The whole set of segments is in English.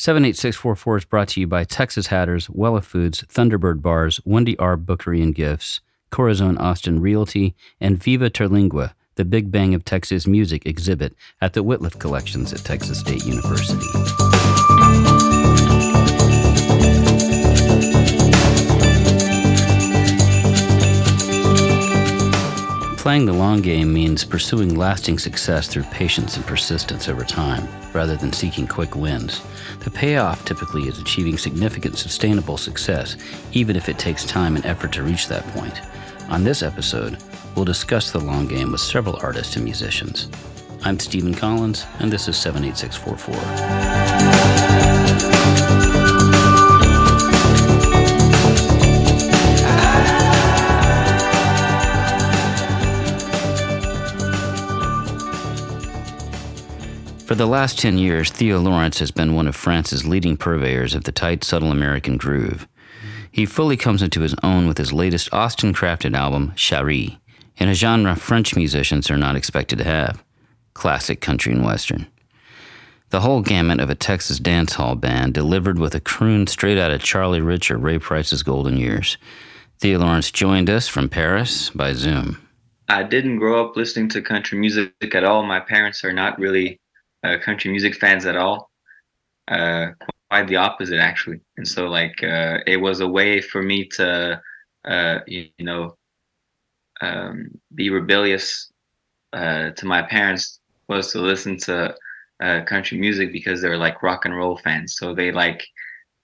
78644 is brought to you by Texas Hatters, Wella Foods, Thunderbird Bars, Wendy R. Bookery and Gifts, Corazon Austin Realty, and Viva Terlingua, the Big Bang of Texas music exhibit at the Whitliff Collections at Texas State University. Playing the long game means pursuing lasting success through patience and persistence over time, rather than seeking quick wins. The payoff typically is achieving significant, sustainable success, even if it takes time and effort to reach that point. On this episode, we'll discuss the long game with several artists and musicians. I'm Stephen Collins, and this is 78644. For the last 10 years, Theo Lawrence has been one of France's leading purveyors of the tight, subtle American groove. He fully comes into his own with his latest Austin-crafted album, Chérie, in a genre French musicians are not expected to have: classic country and western. The whole gamut of a Texas dancehall band delivered with a croon straight out of Charlie Rich or Ray Price's golden years. Theo Lawrence joined us from Paris by Zoom. I didn't grow up listening to country music at all. My parents are not really country music fans at all. Quite the opposite, actually. And so, it was a way for me to, be rebellious to my parents, was to listen to country music because they're like rock and roll fans. So they like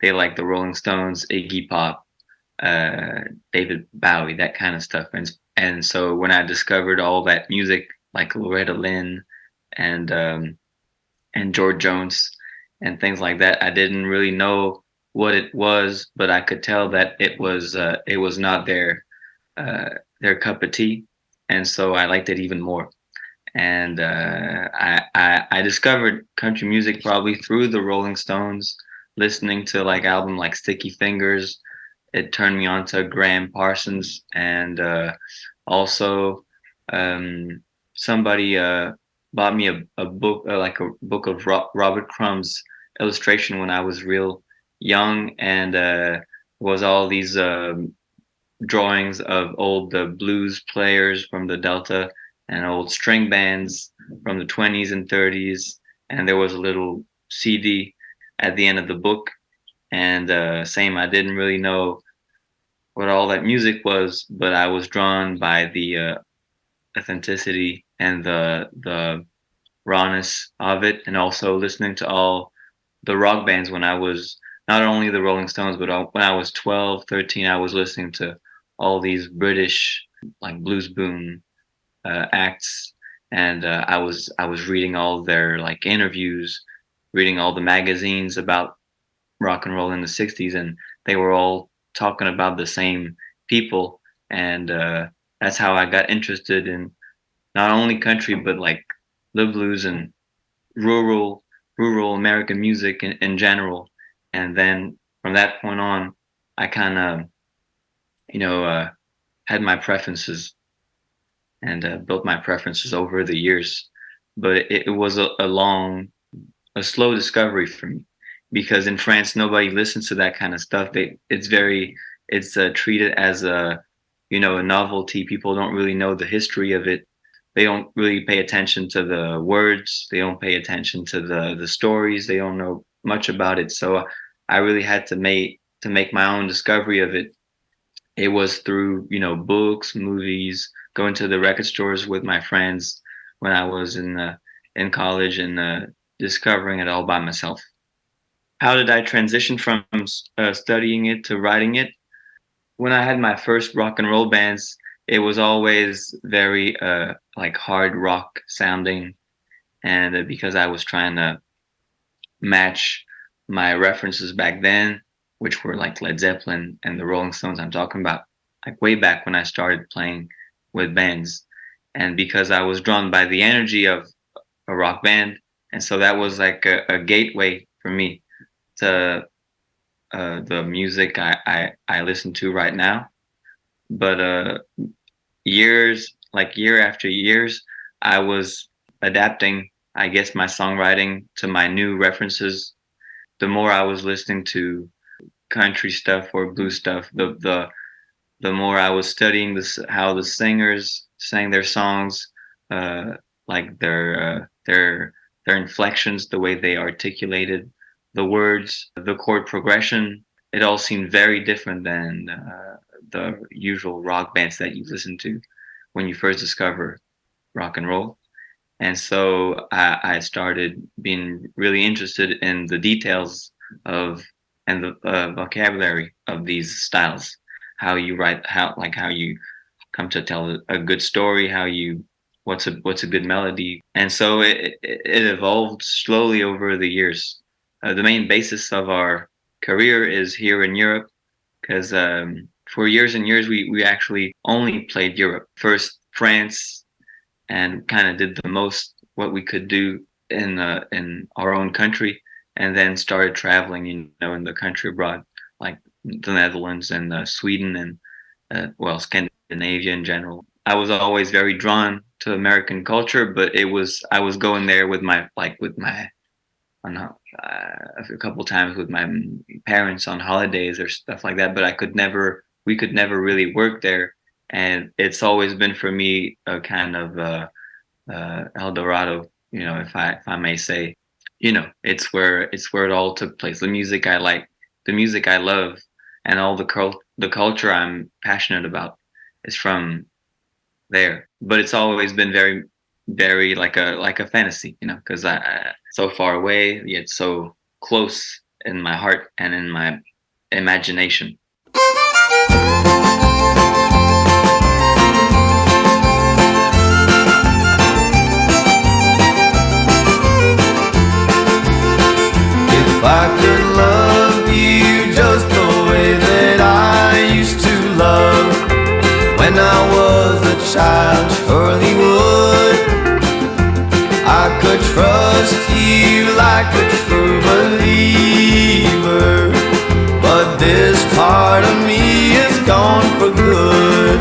the Rolling Stones, Iggy Pop, David Bowie, that kind of stuff. And so when I discovered all that music, like Loretta Lynn and George Jones and things like that, I didn't really know what it was, but I could tell that it was not their cup of tea, and so I liked it even more. And I discovered country music probably through the Rolling Stones, listening to album like Sticky Fingers. It turned me on to Graham Parsons, and also somebody bought me a book, like a book of Robert Crumb's illustration when I was real young, and was all these drawings of old blues players from the Delta and old string bands from the 20s and 30s. And there was a little CD at the end of the book. And I didn't really know what all that music was, but I was drawn by the authenticity and the rawness of it, and also listening to all the rock bands when I was, not only the Rolling Stones, but when I was 12, 13, I was listening to all these British blues boom acts, and I was reading all their interviews, reading all the magazines about rock and roll in the 60s, and they were all talking about the same people, and that's how I got interested in not only country, but the blues and rural American music in general. And then from that point on, I kind of, had my preferences and built my preferences over the years. But it was a slow discovery for me, because in France, nobody listens to that kind of stuff. It's treated as a novelty. People don't really know the history of it. They don't really pay attention to the words. They don't pay attention to the stories. They don't know much about it. So I really had to make my own discovery of it. It was through, books, movies, going to the record stores with my friends when I was in college, and discovering it all by myself. How did I transition from studying it to writing it? When I had my first rock and roll bands, it was always very hard rock sounding, and because I was trying to match my references back then, which were like Led Zeppelin and the Rolling Stones. I'm talking about way back when I started playing with bands, and because I was drawn by the energy of a rock band, and so that was like a gateway for me to the music I listen to right now. But year after years, I was adapting, I guess, my songwriting to my new references. the more I was listening to country stuff or blues stuff, the more I was studying how the singers sang their songs, uh, like their inflections, the way they articulated the words, the chord progression. It all seemed very different than the usual rock bands that you listen to when you first discover rock and roll. And so I started being really interested in the details of and the vocabulary of these styles, how you write, how you come to tell a good story, what's a good melody. And so it evolved slowly over the years. The main basis of our career is here in Europe, because for years and years we actually only played Europe. First France, and kind of did the most what we could do in our own country, and then started traveling, in the country abroad, like the Netherlands and Sweden and Scandinavia in general. I was always very drawn to American culture, but I was going there with my I don't know, a couple times with my parents on holidays or stuff like that, but we could never really work there. And it's always been for me a kind of El Dorado, if I may say. It's where it all took place. The music I like, the music I love, and all the culture I'm passionate about is from there. But it's always been very, very like a fantasy, because I so far away yet so close in my heart and in my imagination. If I could love you just the way that I used to love when I was a child, surely would. I could trust you like a true believer, but this part of me is gone for good.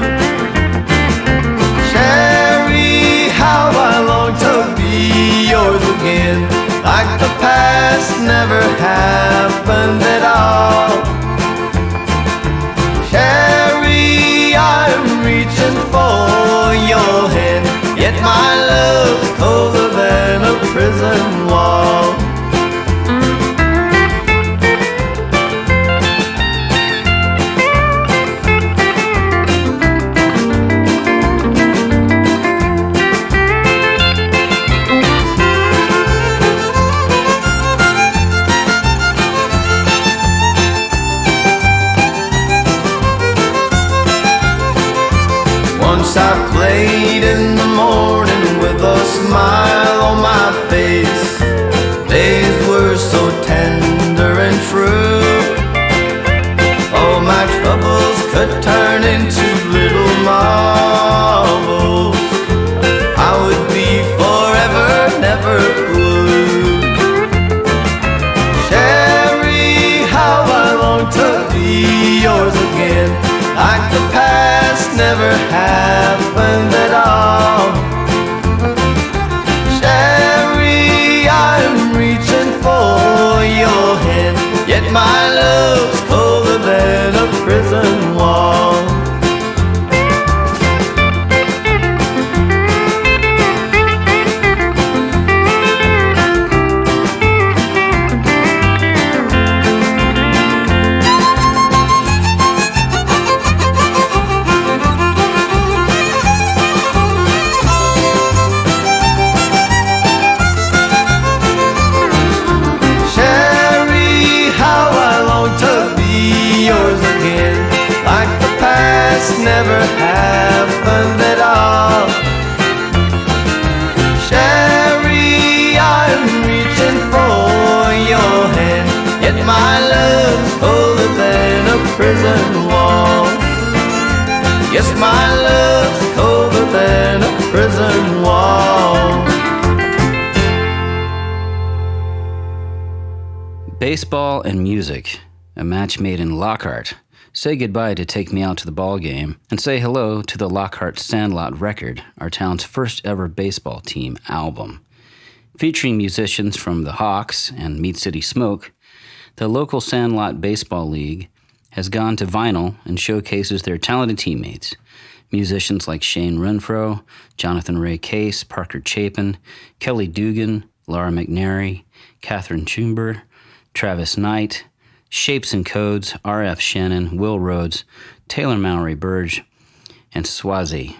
Sherry, how I long to be yours again, like the past never happened at all. Sherry, I'm reaching for your hand, yet my love's colder than a prison wall. Once I played in the morning with a smile on my face. Days were so tender and true. All my troubles could turn into little marbles. I would be forever, never blue. Sherry, how I long to be yours again, like the past never happened at all. Sherry, I'm reaching for your hand, yet my love's colder than a prison wall. Never happened at all. Sherry, I'm reaching for your hand, yet my love's colder than a prison wall. Yes, my love's colder than a prison wall. Baseball and music, a match made in Lockhart. Say goodbye to Take Me Out to the Ball Game, and say hello to the Lockhart Sandlot Record, our town's first ever baseball team album. Featuring musicians from the Hawks and Meat City Smoke, The local Sandlot Baseball League has gone to vinyl and showcases their talented teammates. Musicians like Shane Renfro, Jonathan Ray Case, Parker Chapin, Kelly Dugan, Laura McNary, Catherine Chumber, Travis Knight, Shapes and Codes, R.F. Shannon, Will Rhodes, Taylor Mallory Burge, and Swazi,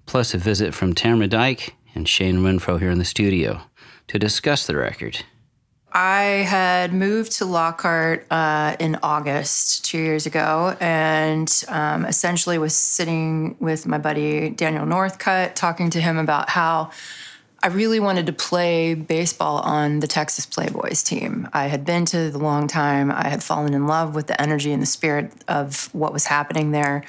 plus a visit from Tamara Dieke and Shane Renfro here in the studio to discuss the record. I had moved to Lockhart in August 2 years ago, and essentially was sitting with my buddy Daniel Northcutt, talking to him about how I really wanted to play baseball on the Texas Playboys team. I had been to the long time. I had fallen in love with the energy and the spirit of what was happening there.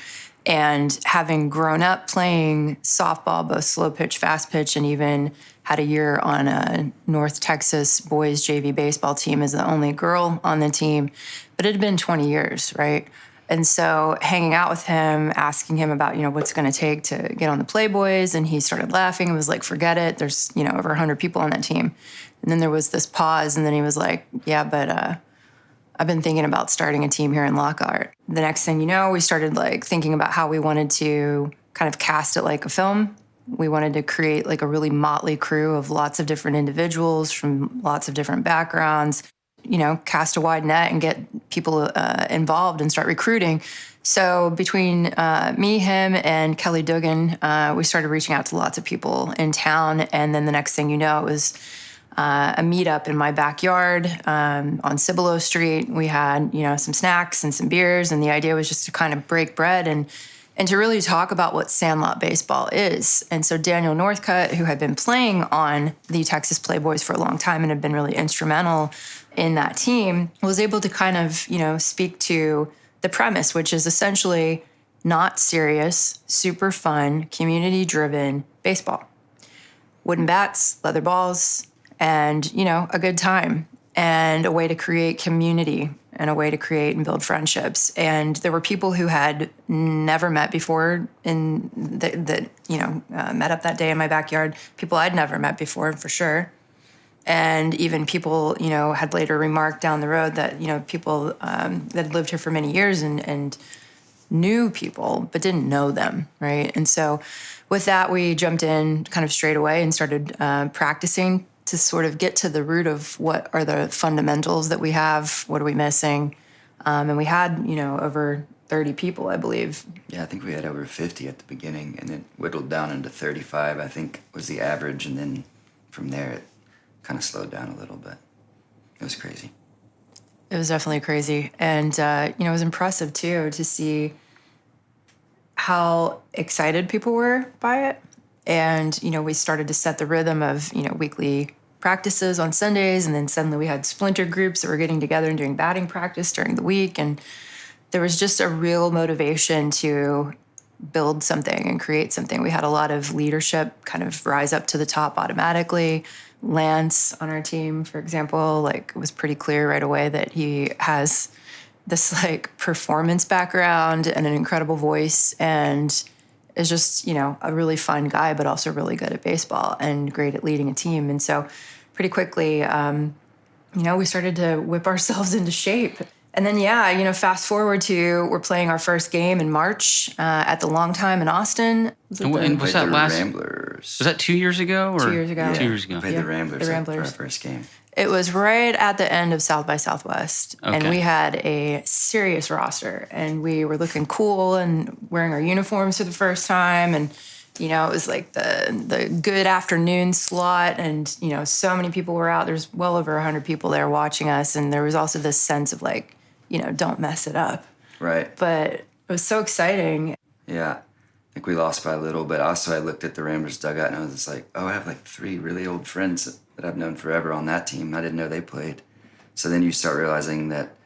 And having grown up playing softball, both slow pitch, fast pitch, and even had a year on a North Texas boys JV baseball team as the only girl on the team, but it had been 20 years, right? And so hanging out with him, asking him about, what's going to take to get on the Playboys, and he started laughing and was like, forget it. There's, over 100 people on that team. And then there was this pause, and then he was like, yeah, but I've been thinking about starting a team here in Lockhart. The next thing you know, we started thinking about how we wanted to kind of cast it like a film. We wanted to create a really motley crew of lots of different individuals from lots of different backgrounds, cast a wide net and get people involved and start recruiting. So between me, him, and Kelly Dugan, we started reaching out to lots of people in town. And then the next thing you know, it was a meetup in my backyard on Cibolo Street. We had, some snacks and some beers, and the idea was just to kind of break bread and to really talk about what Sandlot baseball is. And so Daniel Northcutt, who had been playing on the Texas Playboys for a long time and had been really instrumental in that team, was able to kind of, speak to the premise, which is essentially not serious, super fun, community-driven baseball. Wooden bats, leather balls, and, a good time and a way to create community and a way to create and build friendships. And there were people who had never met before that met up that day in my backyard, people I'd never met before, for sure. And even people, had later remarked down the road that, people that had lived here for many years and knew people but didn't know them, right? And so with that, we jumped in kind of straight away and started practicing to sort of get to the root of what are the fundamentals that we have, what are we missing. And we had, over 30 people, I believe. Yeah, I think we had over 50 at the beginning, and it whittled down into 35, I think was the average. And then from there, it kind of slowed down a little bit. It was crazy. It was definitely crazy. And, it was impressive, too, to see how excited people were by it. And, we started to set the rhythm of, weekly practices on Sundays. And then suddenly we had splinter groups that were getting together and doing batting practice during the week. And there was just a real motivation to build something and create something. We had a lot of leadership kind of rise up to the top automatically. Lance on our team, for example, it was pretty clear right away that he has this performance background and an incredible voice and is just, a really fun guy, but also really good at baseball and great at leading a team. And so pretty quickly, we started to whip ourselves into shape. And then, fast forward to we're playing our first game in March at the Long Time in Austin. And was that last? Ramblers. Was that 2 years ago? Or? 2 years ago. Yeah. 2 years ago. We played the Ramblers, the Ramblers for our first game. It was right at the end of South by Southwest. Okay. And we had a serious roster. And we were looking cool and wearing our uniforms for the first time. And, it was the good afternoon slot. And, so many people were out. There's well over 100 people there watching us. And there was also this sense of don't mess it up. Right. But it was so exciting. Yeah. I think we lost by a little, but also I looked at the Ramblers dugout and I was just like, oh, I have 3 really old friends that I've known forever on that team. I didn't know they played. So then you start realizing that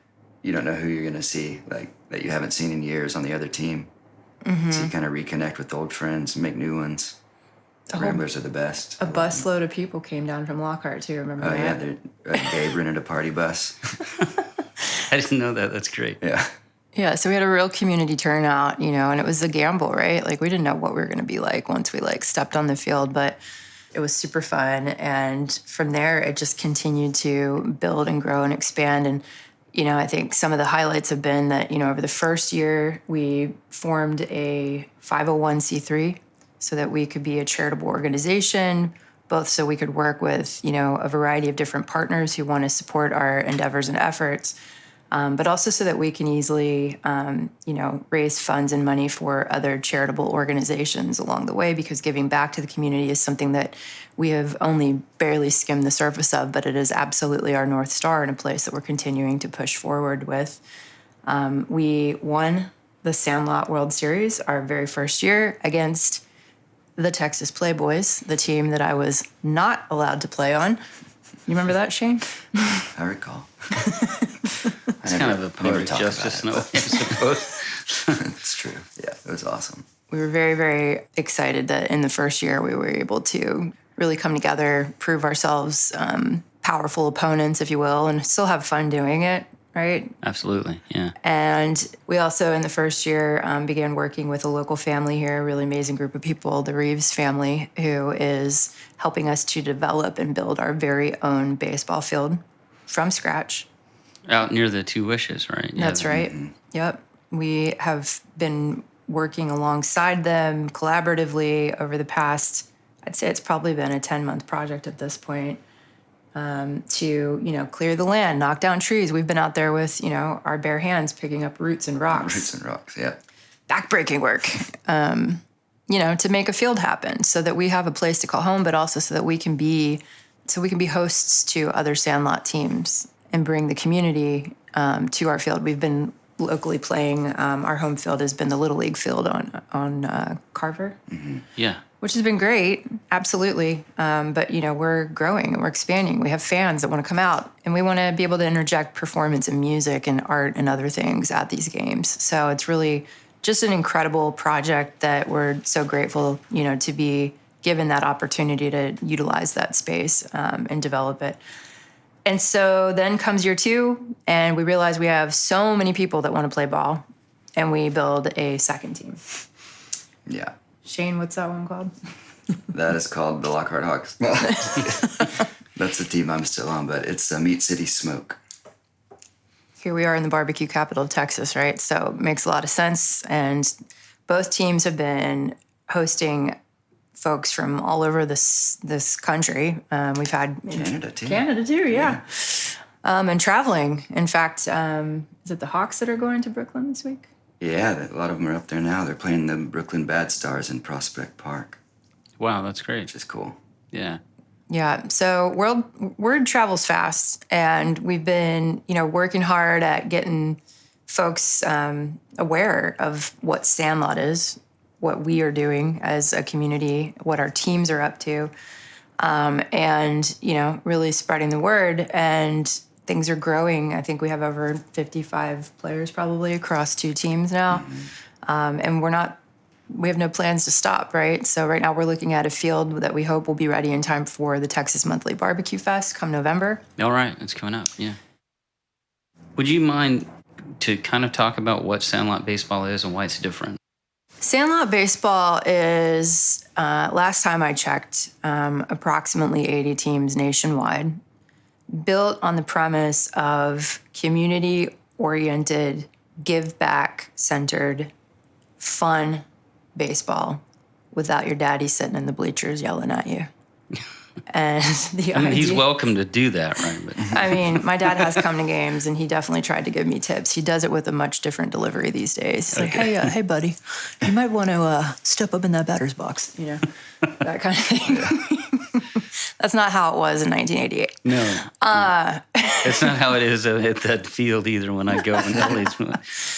you don't know who you're going to see, that you haven't seen in years on the other team. Mm-hmm. So you kind of reconnect with old friends and make new ones. The Ramblers are the best. A busload of people came down from Lockhart, too. Remember that? Oh, yeah. Gabe rented a party bus. I didn't know that. That's great. Yeah. Yeah, so we had a real community turnout, and it was a gamble, right? We didn't know what we were going to be like once we stepped on the field, but it was super fun. And from there, it just continued to build and grow and expand. And I think some of the highlights have been that, over the first year, we formed a 501c3 so that we could be a charitable organization, both so we could work with, a variety of different partners who want to support our endeavors and efforts, but also so that we can easily, raise funds and money for other charitable organizations along the way, because giving back to the community is something that we have only barely skimmed the surface of, but it is absolutely our North Star and a place that we're continuing to push forward with. We won the Sandlot World Series our very first year against the Texas Playboys, the team that I was not allowed to play on. You remember that, Shane? I recall. It's kind of a poetic justice in a way, I suppose. It's true. Yeah, it was awesome. We were very, very excited that in the first year we were able to really come together, prove ourselves powerful opponents, if you will, and still have fun doing it, right? Absolutely, yeah. And we also, in the first year, began working with a local family here, a really amazing group of people, the Reeves family, who is helping us to develop and build our very own baseball field from scratch. Out near the Two Wishes, right? Yeah, That's right. Mm-hmm. Yep. We have been working alongside them collaboratively over the past, I'd say it's probably been a 10-month project at this point, to, clear the land, knock down trees. We've been out there with, our bare hands picking up roots and rocks. Roots and rocks, yeah. Backbreaking work, to make a field happen so that we have a place to call home, but also so that we can be hosts to other Sandlot teams and bring the community to our field. We've been locally playing. Our home field has been the Little League field on Carver. Mm-hmm. Yeah. Which has been great, absolutely. But, we're growing and we're expanding. We have fans that want to come out, and we want to be able to interject performance and music and art and other things at these games. So it's really just an incredible project that we're so grateful, to be given that opportunity to utilize that space and develop it. And so then comes year 2, and we realize we have so many people that want to play ball, and we build a second team. Yeah. Shane, what's that one called? That is called the Lockhart Hawks. That's the team I'm still on, but it's Meat City Smoke. Here we are in the barbecue capital of Texas, right? So it makes a lot of sense. And both teams have been hosting folks from all over this country. We've had Canada too. Canada too, yeah. And traveling. In fact, is it the Hawks that are going to Brooklyn this week? Yeah, a lot of them are up there now. They're playing the Brooklyn Bad Stars in Prospect Park. Wow, that's great. Which is cool. Yeah. Yeah, so word travels fast, and we've been, working hard at getting folks aware of what Sandlot is, what we are doing as a community, what our teams are up to, and, really spreading the word. And things are growing. I think we have over 55 players probably across 2 teams now. Mm-hmm. And we have no plans to stop, right? So right now we're looking at a field that we hope will be ready in time for the Texas Monthly Barbecue Fest come November. All right, it's coming up, yeah. Would you mind to kind of talk about what Sandlot baseball is and why it's different? Sandlot baseball is, last time I checked, approximately 80 teams nationwide, built on the premise of community-oriented, give-back-centered, fun baseball without your daddy sitting in the bleachers yelling at you. And he's welcome to do that, right? But. My dad has come to games, and he definitely tried to give me tips. He does it with a much different delivery these days. He's like, hey, buddy, you might want to step up in that batter's box, that kind of thing. Yeah. That's not how it was in 1988. No. It's not how it is at that field either when I go and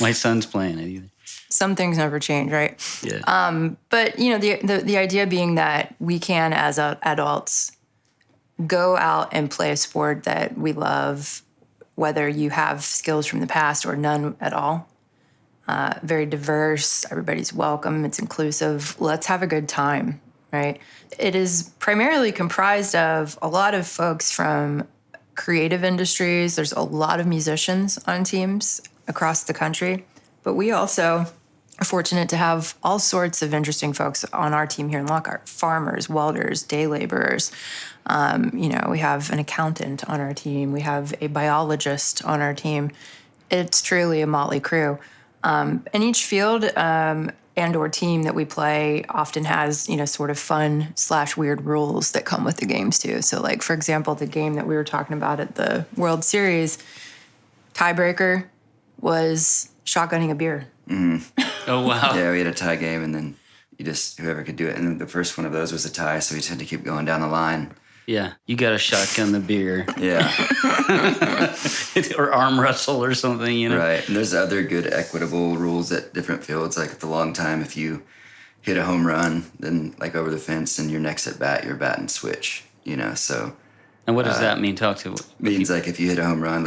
my son's playing it either. Some things never change, right? Yeah. But, the idea being that we can, as adults, go out and play a sport that we love, whether you have skills from the past or none at all. Very diverse. Everybody's welcome. It's inclusive. Let's have a good time, right? It is primarily comprised of a lot of folks from creative industries. There's a lot of musicians on teams across the country. But we also are fortunate to have all sorts of interesting folks on our team here in Lockhart: farmers, welders, day laborers. We have an accountant on our team. We have a biologist on our team. It's truly a motley crew. And each field and or team that we play often has, sort of fun/weird rules that come with the games too. So like, for example, the game that we were talking about at the World Series, tiebreaker was shotgunning a beer. Oh, wow. Yeah, we had a tie game, and then whoever could do it. And the first one of those was a tie, so we just had to keep going down the line. Yeah, you got to shotgun the beer. Yeah. Or arm wrestle or something, Right. And there's other good equitable rules at different fields. Like at the long time, if you hit a home run, then like over the fence and your next at bat, you're batting switch, so. And what does that mean? Talk to Means like if you hit a home run,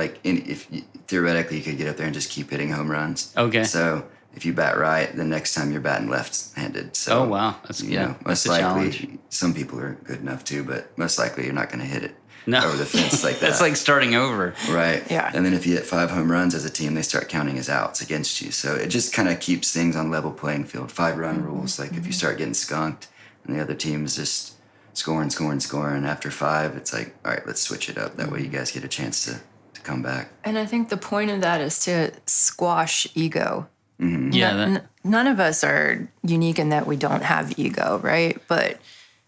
theoretically you could get up there and just keep hitting home runs. Okay. So if you bat right, the next time you're batting left-handed. So, oh, wow. That's most likely challenge. Some people are good enough too, but most likely you're not going to hit it over the fence like that. That's like starting over. Right. Yeah. And then if you hit 5 home runs as a team, they start counting as outs against you. So it just kind of keeps things on level playing field. 5-run rules. Like if you start getting skunked and the other team is just scoring, and after 5, it's like, all right, let's switch it up. That way you guys get a chance to come back. And I think the point of that is to squash ego. Mm-hmm. Yeah. None of us are unique in that we don't have ego, right? But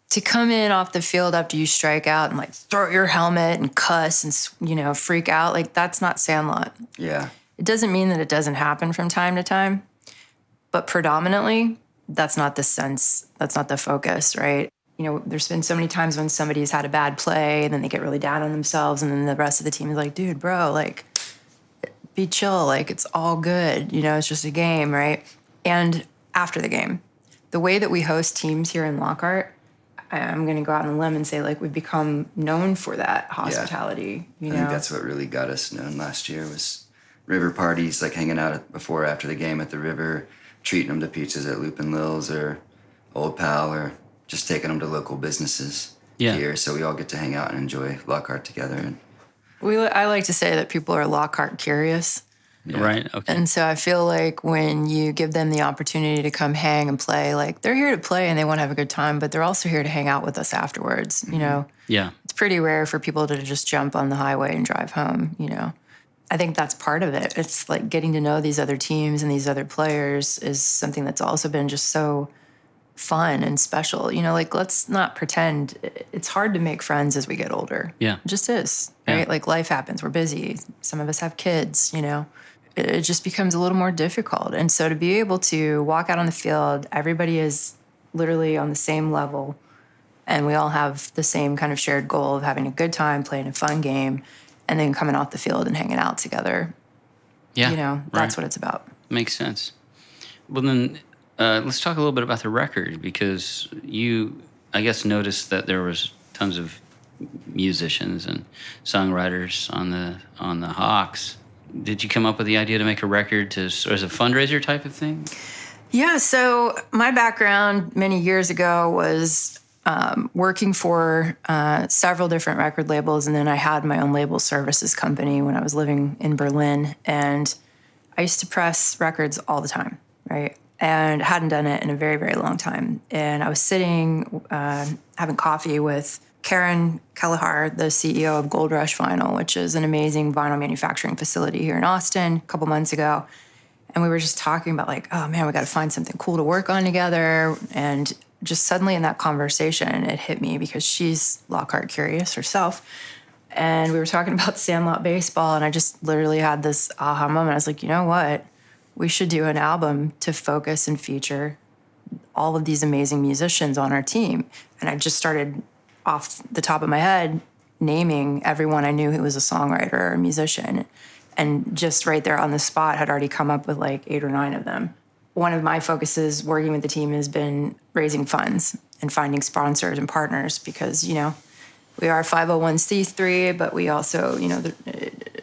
to come in off the field after you strike out and like throw your helmet and cuss and, freak out, like that's not Sandlot. Yeah. It doesn't mean that it doesn't happen from time to time, but predominantly that's not the sense, that's not the focus, right? There's been so many times when somebody's had a bad play and then they get really down on themselves and then the rest of the team is like, dude, bro, like, be chill, like it's all good, it's just a game, right? And after the game, the way that we host teams here in Lockhart, I'm going to go out on a limb and say like we've become known for that hospitality. I think that's what really got us known last year was river parties, like hanging out before or after the game at the river, treating them to pizzas at Loop and Lil's or Old Pal, or just taking them to local businesses here, so we all get to hang out and enjoy Lockhart together. And I like to say that people are Lockhart curious. Yeah. Right, okay. And so I feel like when you give them the opportunity to come hang and play, like they're here to play and they want to have a good time, but they're also here to hang out with us afterwards, Yeah. It's pretty rare for people to just jump on the highway and drive home, I think that's part of it. It's like getting to know these other teams and these other players is something that's also been just so fun and special. Like let's not pretend it's hard to make friends as we get older. Yeah. It just is, right? Yeah. Like life happens. We're busy. Some of us have kids, It just becomes a little more difficult. And so to be able to walk out on the field, everybody is literally on the same level and we all have the same kind of shared goal of having a good time, playing a fun game, and then coming off the field and hanging out together. Yeah. That's what it's about. Makes sense. Well, then let's talk a little bit about the record, because you, I guess, noticed that there was tons of musicians and songwriters on the Hawks. Did you come up with the idea to make a record as a fundraiser type of thing? Yeah, so my background many years ago was working for several different record labels, and then I had my own label services company when I was living in Berlin, and I used to press records all the time, right? And hadn't done it in a very, very long time. And I was sitting having coffee with Karen Kelleher, the CEO of Gold Rush Vinyl, which is an amazing vinyl manufacturing facility here in Austin, a couple months ago. And we were just talking about like, oh man, we got to find something cool to work on together. And just suddenly in that conversation, it hit me because she's Lockhart curious herself. And we were talking about Sandlot baseball, and I just literally had this aha moment. I was like, you know what? We should do an album to focus and feature all of these amazing musicians on our team. And I just started off the top of my head naming everyone I knew who was a songwriter or a musician. And just right there on the spot had already come up with like 8 or 9 of them. One of my focuses working with the team has been raising funds and finding sponsors and partners because, we are 501c3, but we also,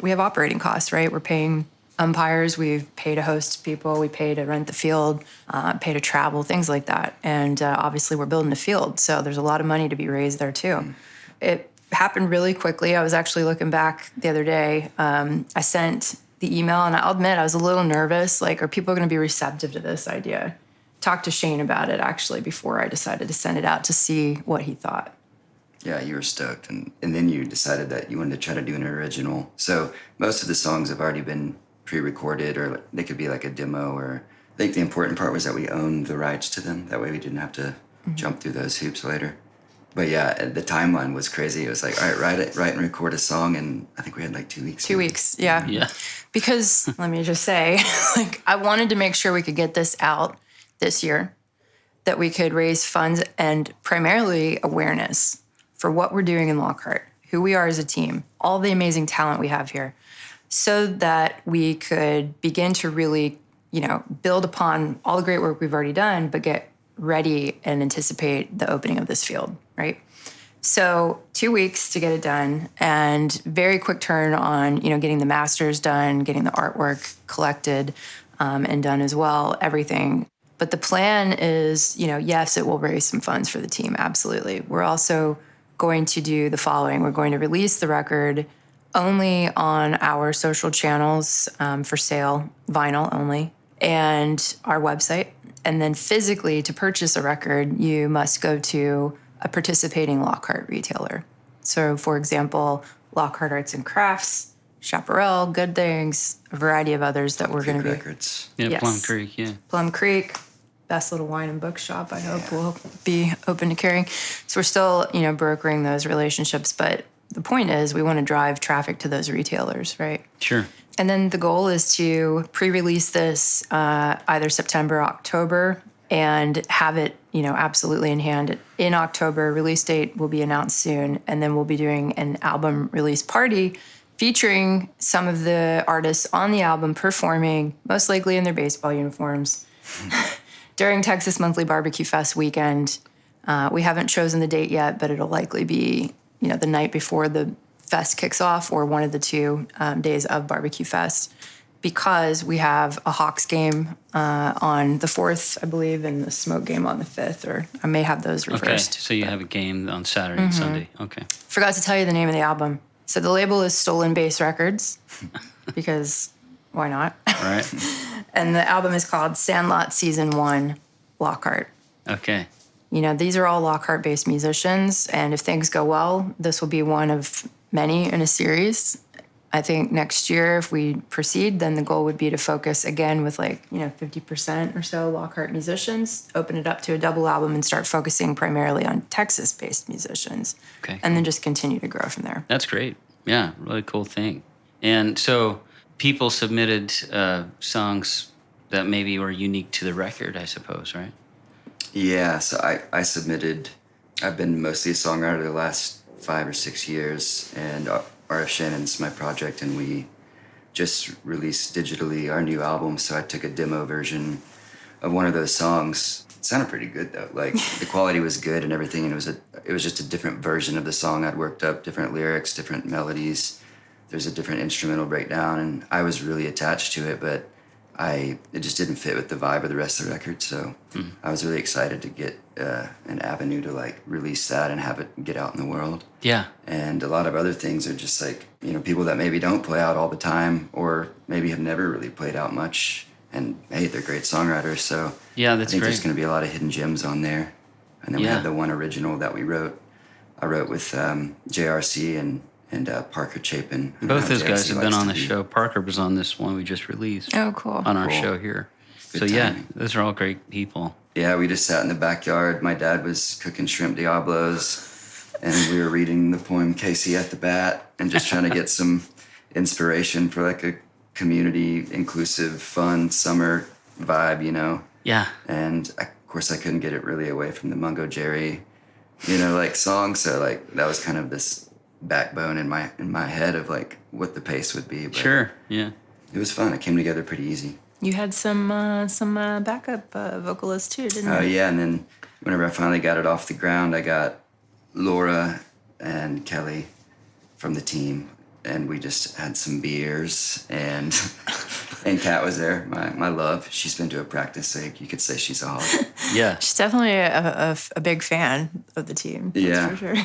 we have operating costs, right? We're paying umpires, we've paid to host people, we pay to rent the field, pay to travel, things like that. And obviously we're building a field, so there's a lot of money to be raised there too. It happened really quickly. I was actually looking back the other day. I sent the email, and I'll admit I was a little nervous. Like, are people going to be receptive to this idea? Talked to Shane about it, actually, before I decided to send it out to see what he thought. Yeah, you were stoked. And then you decided that you wanted to try to do an original. So most of the songs have already been pre-recorded, or they could be like a demo. Or I think the important part was that we owned the rights to them. That way we didn't have to jump through those hoops later. But yeah, the timeline was crazy. It was like, all right, write and record a song. And I think we had like 2 weeks. 2 weeks, yeah. Yeah. Because, let me just say, like, I wanted to make sure we could get this out this year, that we could raise funds and primarily awareness for what we're doing in Lockhart, who we are as a team, all the amazing talent we have here, so that we could begin to really, build upon all the great work we've already done, but get ready and anticipate the opening of this field, right? So 2 weeks to get it done, and very quick turn on, getting the masters done, getting the artwork collected and done as well, everything. But the plan is, yes, it will raise some funds for the team, absolutely. We're also going to do the following. We're going to release the record only on our social channels for sale, vinyl only, and our website. And then physically, to purchase a record, you must go to a participating Lockhart retailer. So, for example, Lockhart Arts and Crafts, Chaparral, Good Things, a variety of others that we're going to be. Records. Yeah, Yes. Plum Creek, yeah. Plum Creek, best little wine and bookshop, I hope will be open to carrying. So we're still, brokering those relationships. But the point is, we want to drive traffic to those retailers, right? Sure. And then the goal is to pre-release this either September, October, and have it, absolutely in hand in October. Release date will be announced soon. And then we'll be doing an album release party featuring some of the artists on the album performing, most likely in their baseball uniforms, during Texas Monthly Barbecue Fest weekend. We haven't chosen the date yet, but it'll likely be, the night before the fest kicks off, or one of the 2 days of Barbecue Fest, because we have a Hawks game on the 4th, I believe, and the Smoke game on the 5th, or I may have those Okay, reversed. so you have a game on Saturday and Sunday. Okay. Forgot to tell you the name of the album. So the label is Stolen Bass Records, because why not? All right. And the album is called Sandlot Season 1, Lockhart. Okay. These are all Lockhart-based musicians, and if things go well, this will be one of many in a series. I think next year, if we proceed, then the goal would be to focus again with 50% or so Lockhart musicians, open it up to a double album, and start focusing primarily on Texas-based musicians. Okay. And then just continue to grow from there. That's great. Yeah, really cool thing. And so people submitted songs that maybe were unique to the record, I suppose, right? Yeah, so I submitted. I've been mostly a songwriter the last 5 or 6 years, and R.F. Shannon's my project, and we just released digitally our new album, so I took a demo version of one of those songs. It sounded pretty good, though. Like, the quality was good and everything, and it was just a different version of the song I'd worked up, different lyrics, different melodies. There's a different instrumental breakdown, and I was really attached to it, but it just didn't fit with the vibe of the rest of the record, so I was really excited to get an avenue to release that and have it get out in the world. Yeah. And a lot of other things are just people that maybe don't play out all the time, or maybe have never really played out much, and hey, they're great songwriters, so Yeah, I that's think great. there's going to be a lot of hidden gems on there. And then we Yeah. have the one original that I wrote with JRC and Parker Chapin. Both those JRC guys have been likes on to the be- show. Parker was on this one we just released Oh, cool. on our Cool. show here. Good So yeah, timing. those are all great people. Yeah, we just sat in the backyard. My dad was cooking shrimp Diablos, and we were reading the poem Casey at the Bat, and just trying to get some inspiration for a community, inclusive, fun summer vibe, Yeah. And of course, I couldn't get it really away from the Mungo Jerry, song. So that was kind of this backbone in my head of what the pace would be. But Sure. Yeah. it was fun. It came together pretty easy. You had some backup vocalists too, didn't you? Oh, yeah, and then whenever I finally got it off the ground, I got Laura and Kelly from the team, and we just had some beers, and Kat was there, my love. She's been to a practice, so you could say she's a hog. Yeah. She's definitely a big fan of the team. That's Yeah. for sure.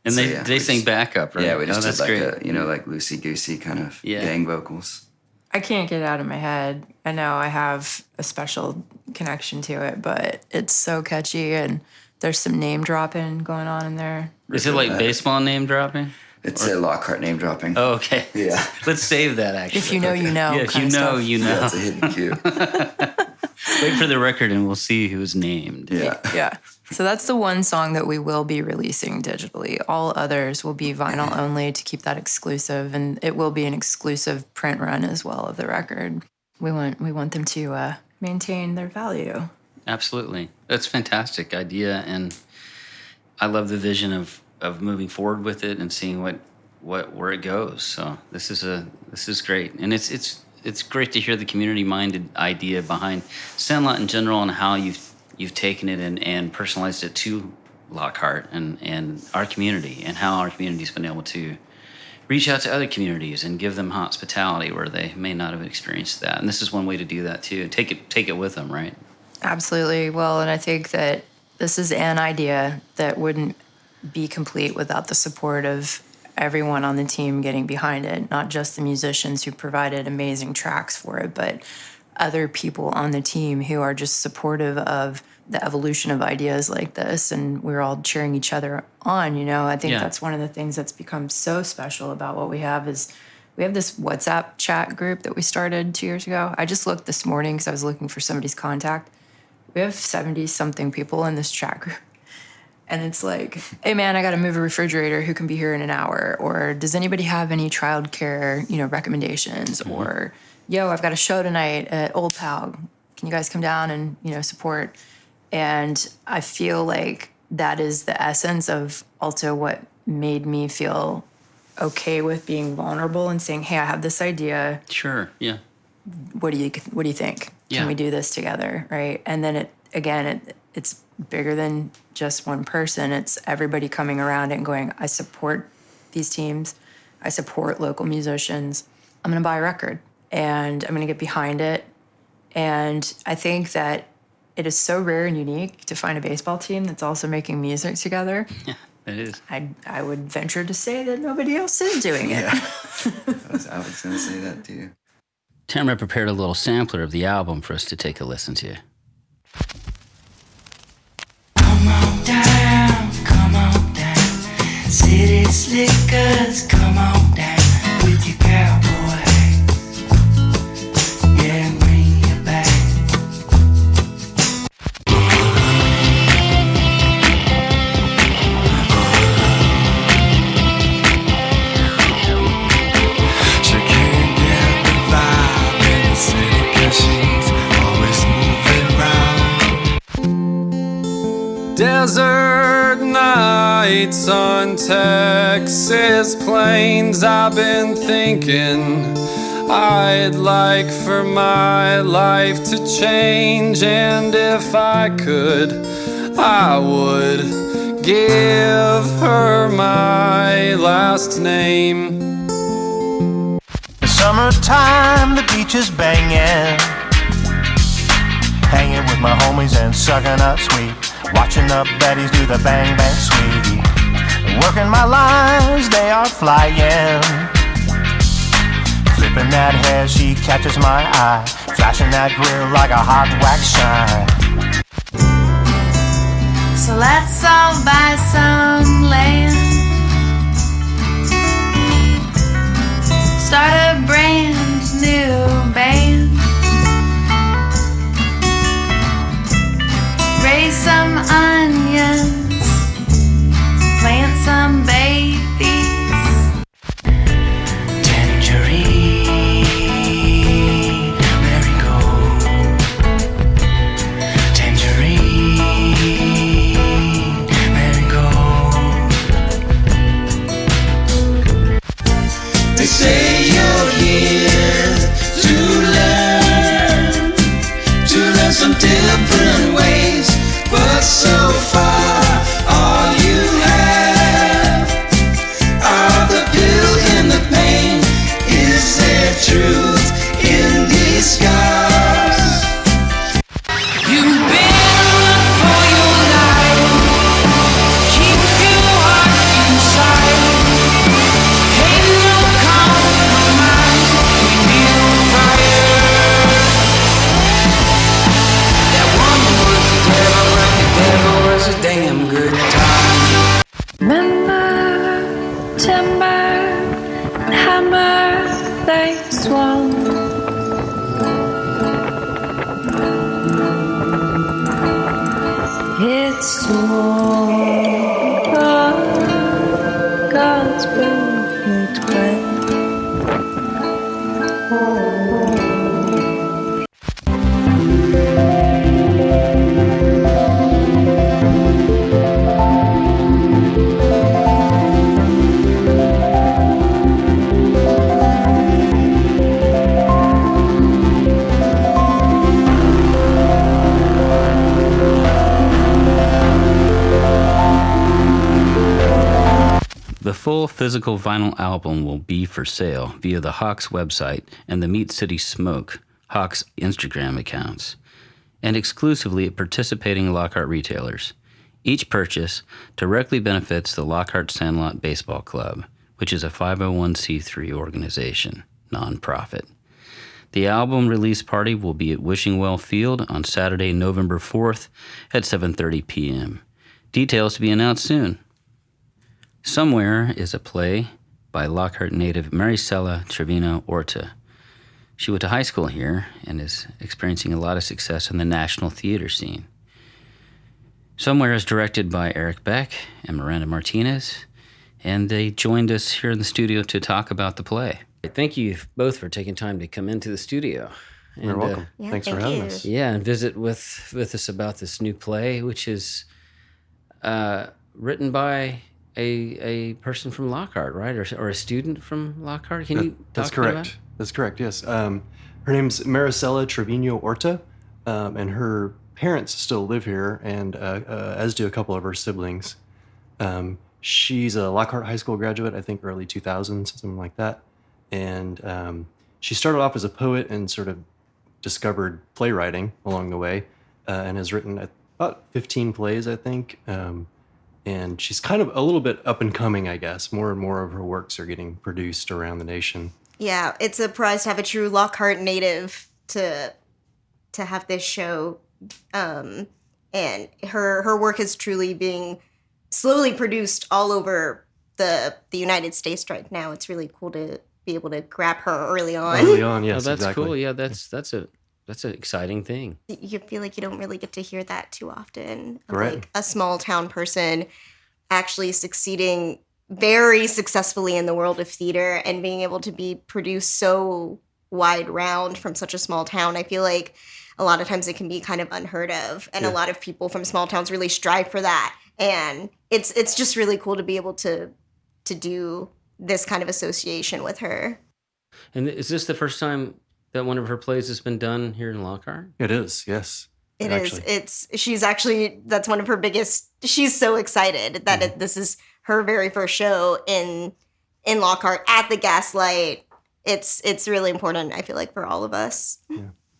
And So, they yeah, they we sing just- backup, right? Yeah, we just that's did great. loosey-goosey kind of Yeah. gang vocals. I can't get it out of my head. I know I have a special connection to it, but it's so catchy, and there's some name dropping going on in there. Is it like baseball name dropping? It's a Lockhart name dropping. Oh, okay. Yeah. Let's save that, actually. If you know, you know. Yeah, if you know, you know. Yeah, it's a hidden cue. Wait for the record and we'll see who's named. Yeah. Yeah. So that's the one song that we will be releasing digitally. All others will be vinyl only to keep that exclusive, and it will be an exclusive print run as well of the record. We want them to maintain their value. Absolutely. That's a fantastic idea, and I love the vision of moving forward with it and seeing where it goes. So this is great, and it's great to hear the community-minded idea behind Sandlot in general and how you've taken it and personalized it to Lockhart and our community, and how our community's been able to reach out to other communities and give them hospitality where they may not have experienced that. And this is one way to do that too. Take it with them, right? Absolutely. Well, and I think that this is an idea that wouldn't be complete without the support of everyone on the team getting behind it, not just the musicians who provided amazing tracks for it, but other people on the team who are just supportive of the evolution of ideas like this, and we're all cheering each other on. I think that's one of the things that's become so special about what we have is we have this WhatsApp chat group that we started 2 years ago. I just looked this morning because I was looking for somebody's contact. We have 70-something people in this chat group. And it's like, hey, man, I got to move a refrigerator. Who can be here in an hour? Or does anybody have any childcare, recommendations? Mm-hmm. Or, yo, I've got a show tonight at Old Pal. Can you guys come down and, support? And I feel like that is the essence of also what made me feel okay with being vulnerable and saying, hey, I have this idea. Sure, yeah. What do you think? Yeah. Can we do this together, right? And then it's bigger than just one person. It's everybody coming around it and going, I support these teams. I support local musicians. I'm going to buy a record and I'm going to get behind it. And I think that it is so rare and unique to find a baseball team that's also making music together. Yeah, it is. I would venture to say that nobody else is doing it. Yeah. I was going to say that too. Tamara prepared a little sampler of the album for us to take a listen to. Come on down, city slickers, come on down with your cowboy, yeah, bring you back. She can't get the vibe in the city 'cause she's always moving around. Desert nights on Texas plains, I've been thinking I'd like for my life to change, and if I could, I would give her my last name. Summertime, the beach is banging, hanging with my homies and sucking up sweet, watching the baddies do the bang bang sweet, working my lines, they are flying, flipping that hair, she catches my eye, flashing that grill like a hot wax shine. So let's all buy some land, start a brand new band, raise some onions, plant some babies, tangerine, marigold, tangerine, marigold. They say you're here to full physical vinyl album will be for sale via the Hawks website and the Meat City Smoke, Hawks Instagram accounts, and exclusively at participating Lockhart retailers. Each purchase directly benefits the Lockhart Sandlot Baseball Club, which is a 501c3 organization, nonprofit. The album release party will be at Wishing Well Field on Saturday, November 4th at 7:30 p.m. Details to be announced soon. Somewhere is a play by Lockhart native Maricela Trevino Orta. She went to high school here and is experiencing a lot of success in the national theater scene. Somewhere is directed by Eric Beck and Miranda Martinez, and they joined us here in the studio to talk about the play. Thank you both for taking time to come into the studio. You're welcome. Thanks for having us. Yeah, and visit with us about this new play, which is written by a person from Lockhart, right? Or a student from Lockhart? Can you That's talk about correct. That's correct, yes. Her name's Maricela Trevino Orta, and her parents still live here, and as do a couple of her siblings. She's a Lockhart High School graduate, I think early 2000s, something like that. And she started off as a poet and sort of discovered playwriting along the way, and has written about 15 plays, I think. And she's kind of a little bit up and coming, I guess. More and more of her works are getting produced around the nation. Yeah, it's a prize to have a true Lockhart native to have this show. And her work is truly being slowly produced all over the United States right now. It's really cool to be able to grab her early on. Early on, yes, that's exactly. cool. Yeah, that's an exciting thing. You feel like you don't really get to hear that too often. Right. Like a small town person actually succeeding very successfully in the world of theater and being able to be produced so wide round from such a small town. I feel like a lot of times it can be kind of unheard of, and a lot of people from small towns really strive for that. And it's just really cool to be able to do this kind of association with her. And is this the first time that one of her plays has been done here in Lockhart? It is, yes. It is. She's actually, that's one of her biggest, she's so excited that this is her very first show in Lockhart at the Gaslight. It's really important, I feel like, for all of us.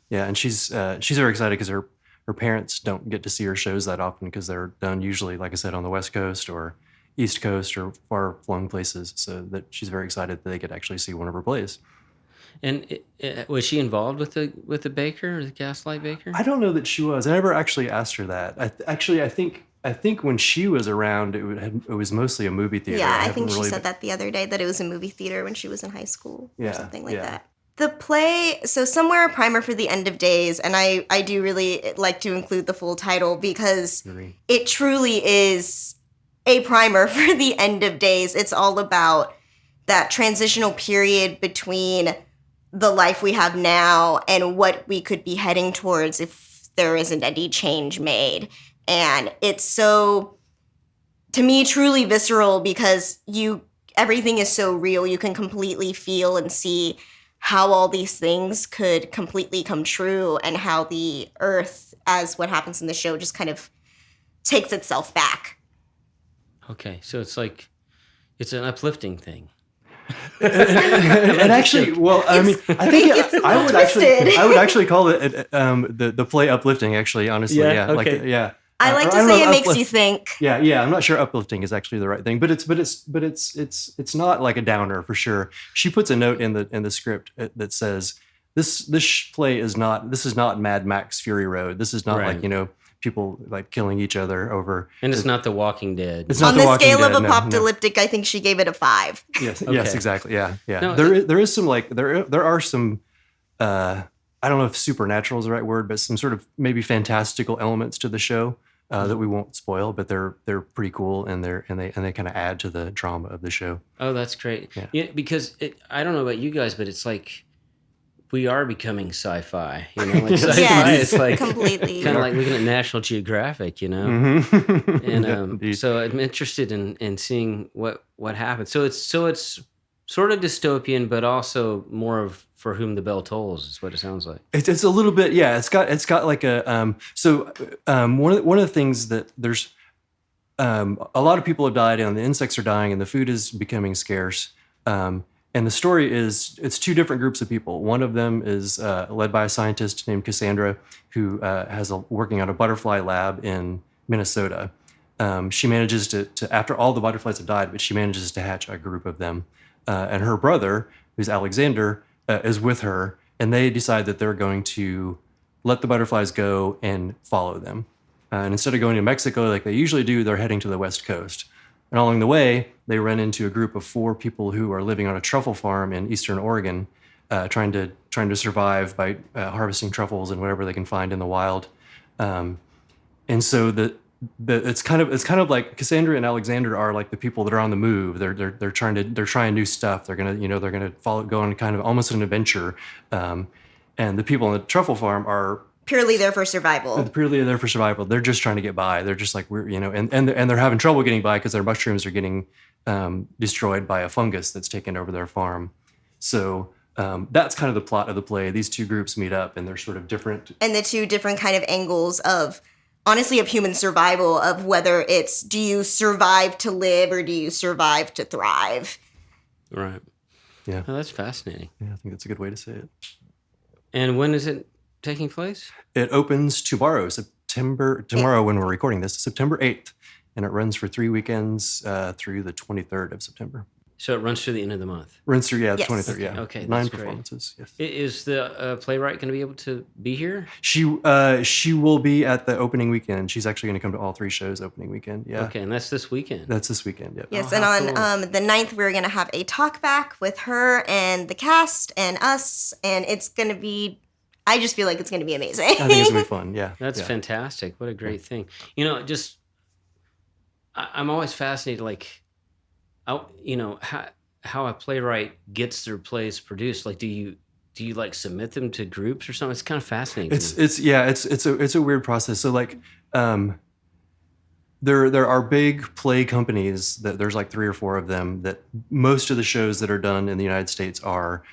Yeah, and she's very excited because her parents don't get to see her shows that often because they're done usually, like I said, on the West Coast or East Coast or far-flung places. So that she's very excited that they could actually see one of her plays. And was she involved with the baker, or the Gaslight Baker? I don't know that she was. I never actually asked her that. I think when she was around, it was mostly a movie theater. Yeah, I think she said that the other day, that it was a movie theater when she was in high school or something like that. The play, so Somewhere a Primer for the End of Days, and I do really like to include the full title because it truly is a primer for the end of days. It's all about that transitional period between the life we have now and what we could be heading towards if there isn't any change made. And it's so, to me, truly visceral because everything is so real. You can completely feel and see how all these things could completely come true and how the earth, as what happens in the show, just kind of takes itself back. Okay, so it's an uplifting thing. And actually, well, I mean, I think I would actually call it the play uplifting. Actually, honestly, okay. I like to say it makes you think. Yeah. I'm not sure uplifting is actually the right thing, but it's not like a downer for sure. She puts a note in the script that says this play is not Mad Max Fury Road. This is not like people like killing each other over. And it's not The Walking Dead. It's not on the scale of apocalyptic. I think she gave it a 5. Yes. Okay. Yes. Exactly. Yeah. No, there is some there are some. I don't know if supernatural is the right word, but some sort of maybe fantastical elements to the show that we won't spoil, but they're pretty cool and they kind of add to the drama of the show. Oh, that's great. Yeah. Because I don't know about you guys, but it's like we are becoming sci-fi. Like sci-fi is like completely kind of like looking at National Geographic, Mm-hmm. And so I'm interested in seeing what happens. So it's sort of dystopian, but also more of For Whom the Bell Tolls is what it sounds like. It's a little bit, yeah. It's got like a one of the things that there's a lot of people have died, and the insects are dying, and the food is becoming scarce. And the story is, it's two different groups of people. One of them is led by a scientist named Cassandra, who working on a butterfly lab in Minnesota. She manages to, after all the butterflies have died, but she manages to hatch a group of them. And her brother, who's Alexander, is with her, and they decide that they're going to let the butterflies go and follow them. And instead of going to Mexico like they usually do, they're heading to the West Coast. And along the way, they run into a group of 4 people who are living on a truffle farm in Eastern Oregon, trying to survive by harvesting truffles and whatever they can find in the wild. And so it's kind of like Cassandra and Alexander are like the people that are on the move. They're trying new stuff. They're gonna go on kind of almost an adventure. And the people on the truffle farm are purely there for survival. They're just trying to get by. They're just like, and they're having trouble getting by because their mushrooms are getting destroyed by a fungus that's taken over their farm. So that's kind of the plot of the play. These two groups meet up, and they're sort of different. And the two different kind of angles of, honestly, of human survival, of whether it's, do you survive to live or do you survive to thrive? Right. Yeah. Oh, that's fascinating. Yeah, I think that's a good way to say it. And when is it taking place? It opens tomorrow when we're recording this, September 8th, and it runs for 3 weekends through the 23rd of September. So it runs through the end of the month? Runs through, the Yes. 23rd, yeah. Okay, 9 that's performances, yes. Is the playwright going to be able to be here? She will be at the opening weekend. She's actually going to come to all 3 shows opening weekend, yeah. Okay, and that's this weekend? That's this weekend, yep. Yes, and on the 9th, we're going to have a talk back with her and the cast and us, and it's going to be, I just feel like it's going to be amazing. I think it's going to be fun, yeah. That's fantastic. What a great thing. I'm always fascinated, how a playwright gets their plays produced. Like, do you like submit them to groups or something? It's kind of fascinating. It's a weird process. So there are big play companies that there's like 3 or 4 of them that most of the shows that are done in the United States are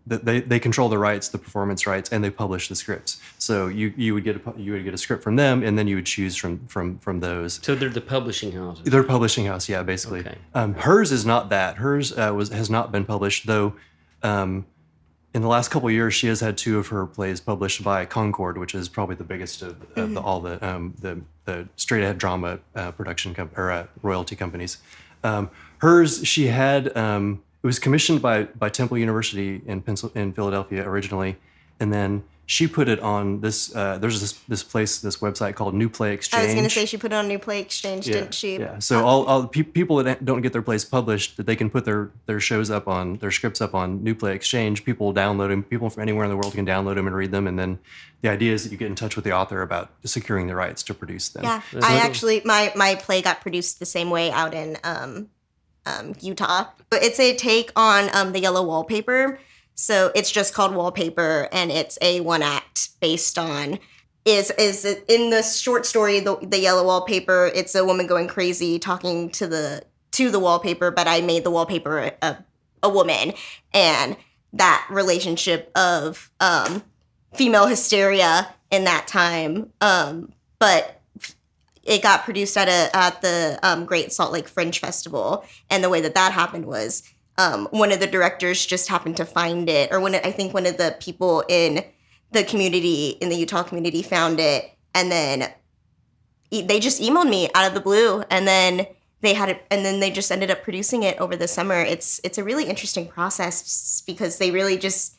that they control the rights, the performance rights, and they publish the scripts. So you would get a script from them, and then you would choose from those. So they're the publishing houses. They're publishing house, yeah, basically. Okay. Hers is not that. Hers has not been published, though. In the last couple of years, she has had 2 of her plays published by Concord, which is probably the biggest of all the straight ahead drama production royalty companies. Hers, she had. It was commissioned by Temple University in Philadelphia originally, and then she put it on this. There's this website called New Play Exchange. I was going to say she put it on New Play Exchange, didn't she? Yeah. So all people that don't get their plays published, that they can put their scripts up on New Play Exchange. People download them. People from anywhere in the world can download them and read them, and then the idea is that you get in touch with the author about securing the rights to produce them. Yeah, I actually my play got produced the same way out in Utah. But it's a take on the Yellow Wallpaper. So it's just called Wallpaper, and it's a 1-act based on is in the short story the Yellow Wallpaper. It's a woman going crazy talking to the wallpaper, but I made the wallpaper a woman, and that relationship of female hysteria in that time. But it got produced at the Great Salt Lake Fringe Festival, and the way that happened was one of the directors just happened to find it, or I think one of the people in the community, in the Utah community, found it, and then they just emailed me out of the blue, and then they had it, and then they just ended up producing it over the summer. It's a really interesting process because they really just.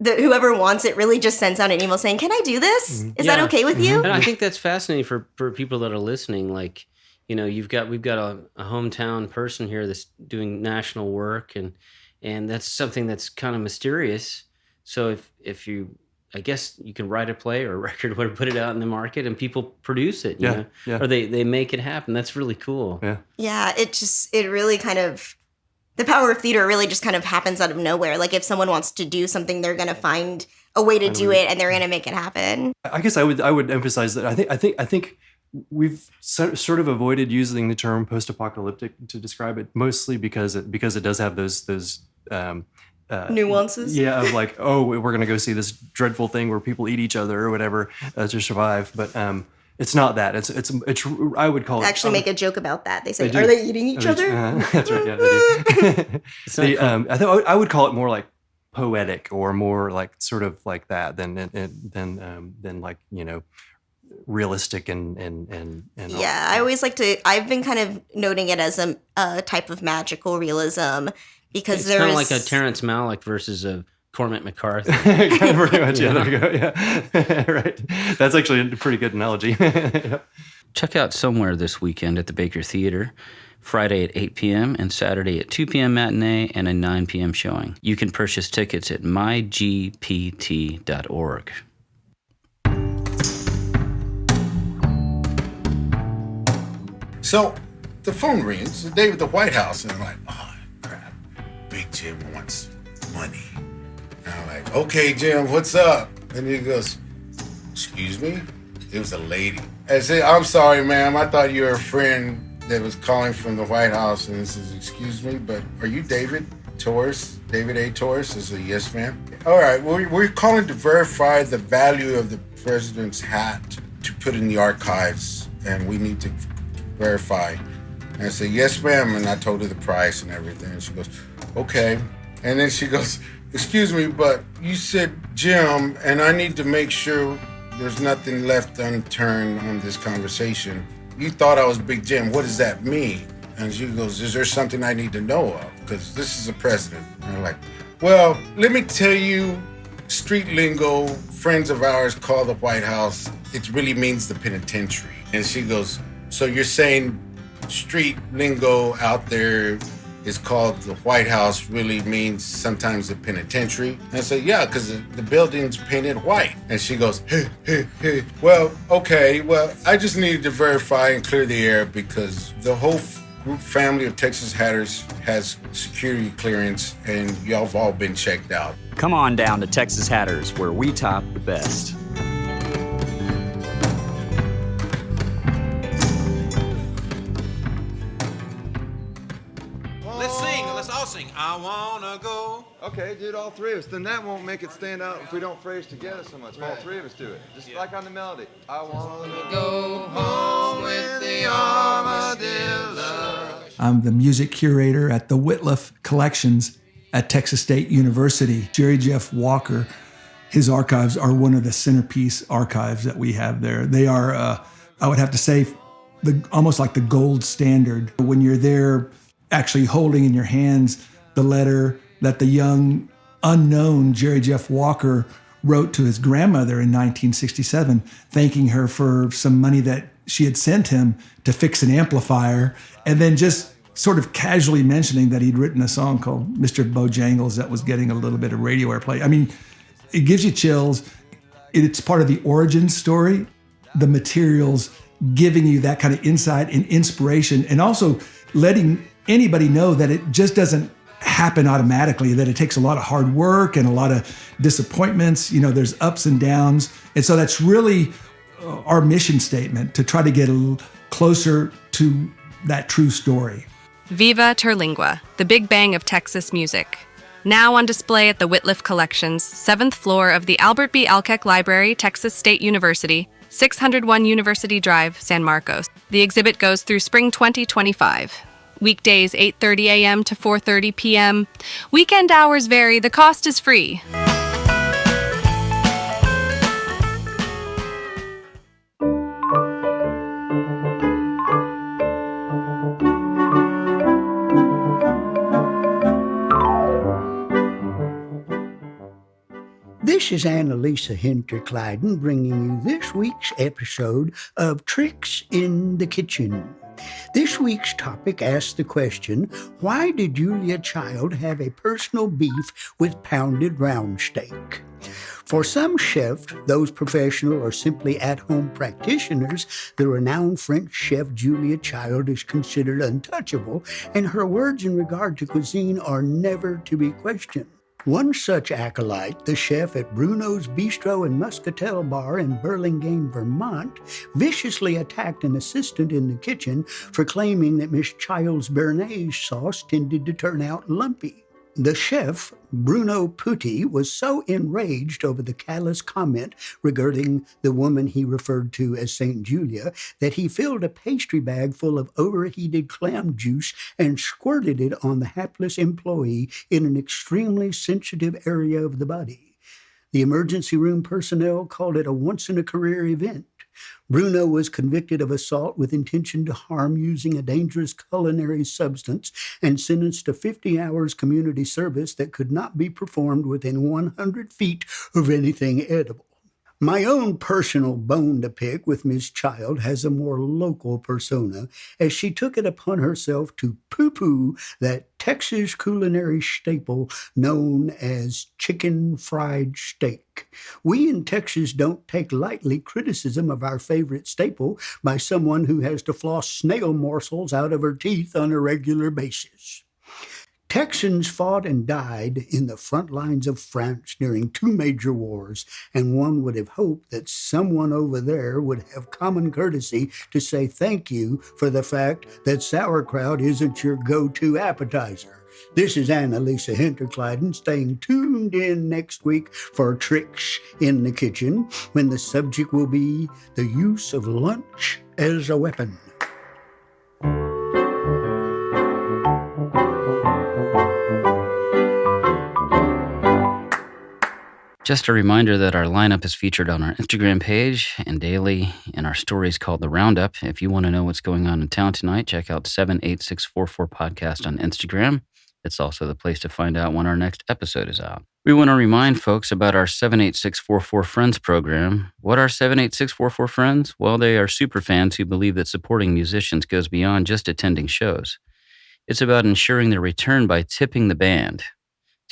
Whoever wants it really just sends out an email saying, "Can I do this? Is that okay with you?" And I think that's fascinating for people that are listening. Like, we've got a hometown person here that's doing national work, and that's something that's kind of mysterious. So if you, I guess you can write a play or a record, or put it out in the market, and people produce it, you know? Or they make it happen. That's really cool. Yeah. It really kind of. The power of theater really just kind of happens out of nowhere. Like, if someone wants to do something, they're going to find a way to do it, and they're going to make it happen. I guess I would emphasize that I think we've sort of avoided using the term post-apocalyptic to describe it, mostly because it does have those nuances. Yeah, of like, oh, we're going to go see this dreadful thing where people eat each other or whatever to survive. But It's not that. It's I would call it. Actually make a joke about that. They say, are they eating each other? That's right. Yeah, they do. I would call it more like poetic or more like sort of like that than like, you know, realistic and yeah, I always like to. I've been kind of noting it as a type of magical realism because it's kind of like a Terrence Malick versus a Cormac McCarthy. Pretty much, yeah. There you go. Yeah, right. That's actually a pretty good analogy. Yep. Check out Somewhere this weekend at the Baker Theater, Friday at 8 p.m. and Saturday at 2 p.m. matinee and a 9 p.m. showing. You can purchase tickets at mygpt.org. So the phone rings, the day with the White House, and I'm like, oh, crap, Big Jim wants money. And I'm like, okay, Jim, what's up? And he goes, excuse me? It was a lady. I said, I'm sorry, ma'am, I thought you were a friend that was calling from the White House. And he says, excuse me, but are you David Torres? David A. Torres? I said, yes, ma'am. All right, we're calling to verify the value of the president's hat to put in the archives, and we need to verify. And I said, yes, ma'am. And I told her the price and everything. And she goes, okay. And then she goes, excuse me, but you said Jim, and I need to make sure there's nothing left unturned on this conversation. You thought I was Big Jim. What does that mean? And she goes, is there something I need to know of? Because this is a president. And I'm like, well, let me tell you, street lingo, friends of ours call the White House, it really means the penitentiary. And she goes, so you're saying street lingo out there is called the White House really means sometimes the penitentiary? And I said, yeah, because the building's painted white. And she goes, hey. Well, okay, well, I just needed to verify and clear the air because the whole group family of Texas Hatters has security clearance and y'all have all been checked out. Come on down to Texas Hatters where we top the best. I wanna go. Okay, do it all three of us. Then that won't make it stand out if we don't phrase together so much. All three of us do it. Just like on the melody. I wanna go home with the armadillo. I'm the music curator at the Whitliff Collections at Texas State University. Jerry Jeff Walker, his archives are one of the centerpiece archives that we have there. They are, I would have to say, almost like the gold standard. When you're there actually holding in your hands the letter that the young, unknown Jerry Jeff Walker wrote to his grandmother in 1967, thanking her for some money that she had sent him to fix an amplifier, and then just sort of casually mentioning that he'd written a song called Mr. Bojangles that was getting a little bit of radio airplay. I mean, it gives you chills. It's part of the origin story, the materials giving you that kind of insight and inspiration, and also letting anybody know that it just doesn't happen automatically, that it takes a lot of hard work and a lot of disappointments. You know, there's ups and downs. And so that's really our mission statement, to try to get a little closer to that true story. Viva Terlingua, the Big Bang of Texas music. Now on display at the Whitliff Collections, 7th floor of the Albert B. Alkeck Library, Texas State University, 601 University Drive, San Marcos. The exhibit goes through spring 2025. Weekdays 8:30 a.m. to 4:30 p.m. Weekend hours vary. The cost is free. This is Annalisa Hinter-Clyden bringing you this week's episode of Tricks in the Kitchen. This week's topic asks the question, why did Julia Child have a personal beef with pounded round steak? For some chefs, those professional or simply at-home practitioners, the renowned French chef Julia Child is considered untouchable, and her words in regard to cuisine are never to be questioned. One such acolyte, the chef at Bruno's Bistro and Muscatel Bar in Burlingame, Vermont, viciously attacked an assistant in the kitchen for claiming that Miss Child's Béarnaise sauce tended to turn out lumpy. The chef, Bruno Putti, was so enraged over the callous comment regarding the woman he referred to as St. Julia that he filled a pastry bag full of overheated clam juice and squirted it on the hapless employee in an extremely sensitive area of the body. The emergency room personnel called it a once-in-a-career event. Bruno was convicted of assault with intention to harm using a dangerous culinary substance and sentenced to 50 hours community service that could not be performed within 100 feet of anything edible. My own personal bone to pick with Miss Child has a more local persona, as she took it upon herself to poo-poo that Texas culinary staple known as chicken fried steak. We in Texas don't take lightly criticism of our favorite staple by someone who has to floss snail morsels out of her teeth on a regular basis. Texans fought and died in the front lines of France during 2 major wars, and one would have hoped that someone over there would have common courtesy to say thank you for the fact that sauerkraut isn't your go-to appetizer. This is Annalisa Hinterkleiden staying tuned in next week for Tricks in the Kitchen, when the subject will be the use of lunch as a weapon. Just a reminder that our lineup is featured on our Instagram page and daily in our stories called The Roundup. If you want to know what's going on in town tonight, check out 78644 Podcast on Instagram. It's also the place to find out when our next episode is out. We want to remind folks about our 78644 Friends program. What are 78644 Friends? Well, they are super fans who believe that supporting musicians goes beyond just attending shows. It's about ensuring their return by tipping the band.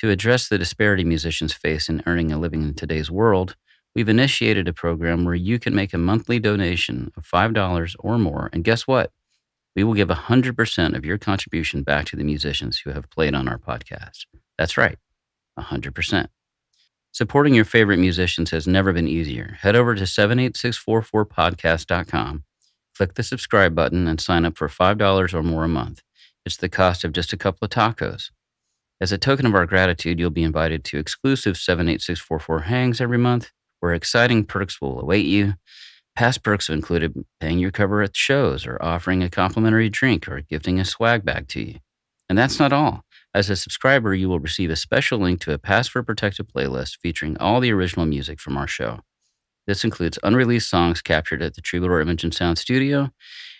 To address the disparity musicians face in earning a living in today's world, we've initiated a program where you can make a monthly donation of $5 or more, and guess what? We will give 100% of your contribution back to the musicians who have played on our podcast. That's right, 100%. Supporting your favorite musicians has never been easier. Head over to 78644podcast.com, click the subscribe button, and sign up for $5 or more a month. It's the cost of just a couple of tacos. As a token of our gratitude, you'll be invited to exclusive 78644 hangs every month, where exciting perks will await you. Past perks have included paying your cover at shows, or offering a complimentary drink, or gifting a swag bag to you. And that's not all. As a subscriber, you will receive a special link to a password-protected playlist featuring all the original music from our show. This includes unreleased songs captured at the Troubadour Image and Sound Studio,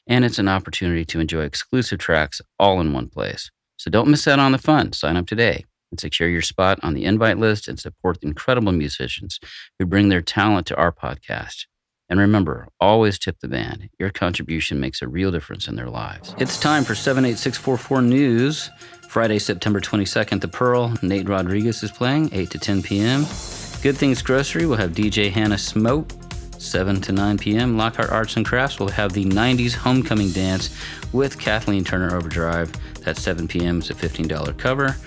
and it's an opportunity to enjoy exclusive tracks all in one place. So don't miss out on the fun. Sign up today and secure your spot on the invite list and support the incredible musicians who bring their talent to our podcast. And remember, always tip the band. Your contribution makes a real difference in their lives. It's time for 78644 News. Friday, September 22nd, The Pearl. Nate Rodriguez is playing, 8 to 10 p.m. Good Things Grocery will have DJ Hannah Smoke, 7 to 9 p.m. Lockhart Arts and Crafts will have the 90s Homecoming Dance with Kathleen Turner Overdrive. That's 7 p.m. It's a $15 cover.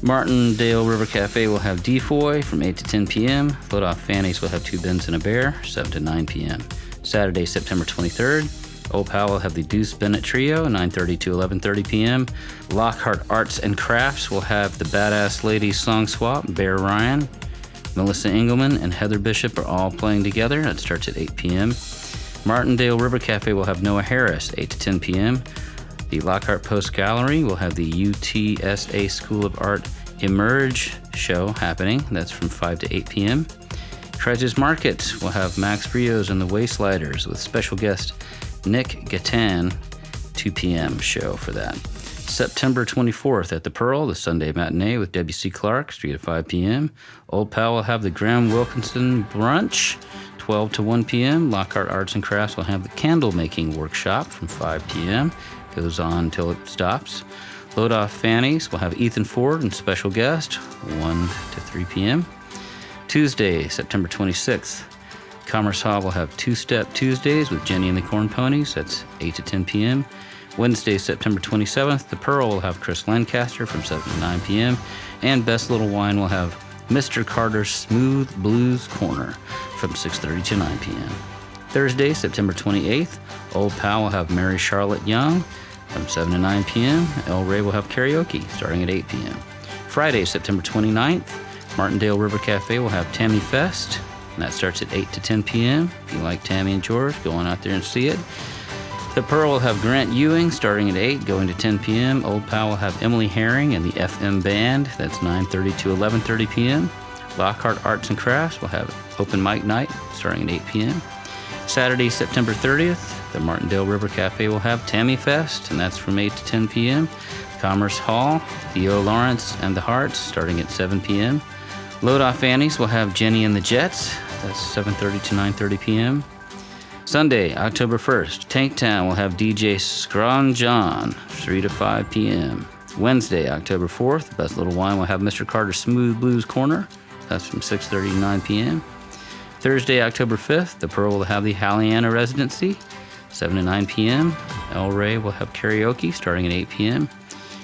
Martindale River Cafe will have Defoy from 8 to 10 p.m. Float Off Fannies will have Two Bins and a Bear, 7 to 9 p.m. Saturday, September 23rd, Old Pal will have the Deuce Bennett Trio, 9:30 to 11:30 p.m. Lockhart Arts and Crafts will have the Badass Ladies Song Swap, Bear Ryan. Melissa Engelman and Heather Bishop are all playing together. That starts at 8 p.m. Martindale River Cafe will have Noah Harris, 8 to 10 p.m. The Lockhart Post Gallery will have the UTSA School of Art Emerge show happening. That's from 5 to 8 p.m. Treasures Market will have Max Rios and the Wastelighters with special guest Nick Gatan, 2 p.m. show for that. September 24th at the Pearl, the Sunday matinee with W.C. Clark, 3 to 5 p.m. Old Pal will have the Graham Wilkinson brunch, 12 to 1 p.m. Lockhart Arts and Crafts will have the candle making workshop from 5 p.m. Goes on until it stops. Load Off Fannies will have Ethan Ford and special guest, 1 to 3 p.m. Tuesday, September 26th, Commerce Hall will have Two Step Tuesdays with Jenny and the Corn Ponies. That's 8 to 10 p.m. Wednesday, September 27th, the Pearl will have Chris Lancaster from 7 to 9 p.m. And Best Little Wine will have Mr. Carter's Smooth Blues Corner from 6:30 to 9 p.m. Thursday, September 28th, Old Pal will have Mary Charlotte Young from 7 to 9 p.m. El Rey will have karaoke starting at 8 p.m. Friday, September 29th, Martindale River Cafe will have Tammy Fest, and that starts at 8 to 10 p.m. If you like Tammy and George, go on out there and see it. The Pearl will have Grant Ewing starting at 8, going to 10 p.m. Old Pal will have Emily Herring and the FM Band. That's 9:30 to 11:30 p.m. Lockhart Arts and Crafts will have open mic night starting at 8 p.m. Saturday, September 30th, the Martindale River Cafe will have Tammy Fest, and that's from 8 to 10 p.m. Commerce Hall, Theo Lawrence and the Hearts starting at 7 p.m. Load Off Annie's will have Jenny and the Jets. That's 7:30 to 9:30 p.m. Sunday, October 1st, Tanktown will have DJ Scron John, 3 to 5 p.m. Wednesday, October 4th, Best Little Wine will have Mr. Carter's Smooth Blues Corner. That's from 6:30 to 9 p.m. Thursday, October 5th, the Pearl will have the Halliana Residency, 7 to 9 p.m. El Rey will have karaoke starting at 8 p.m.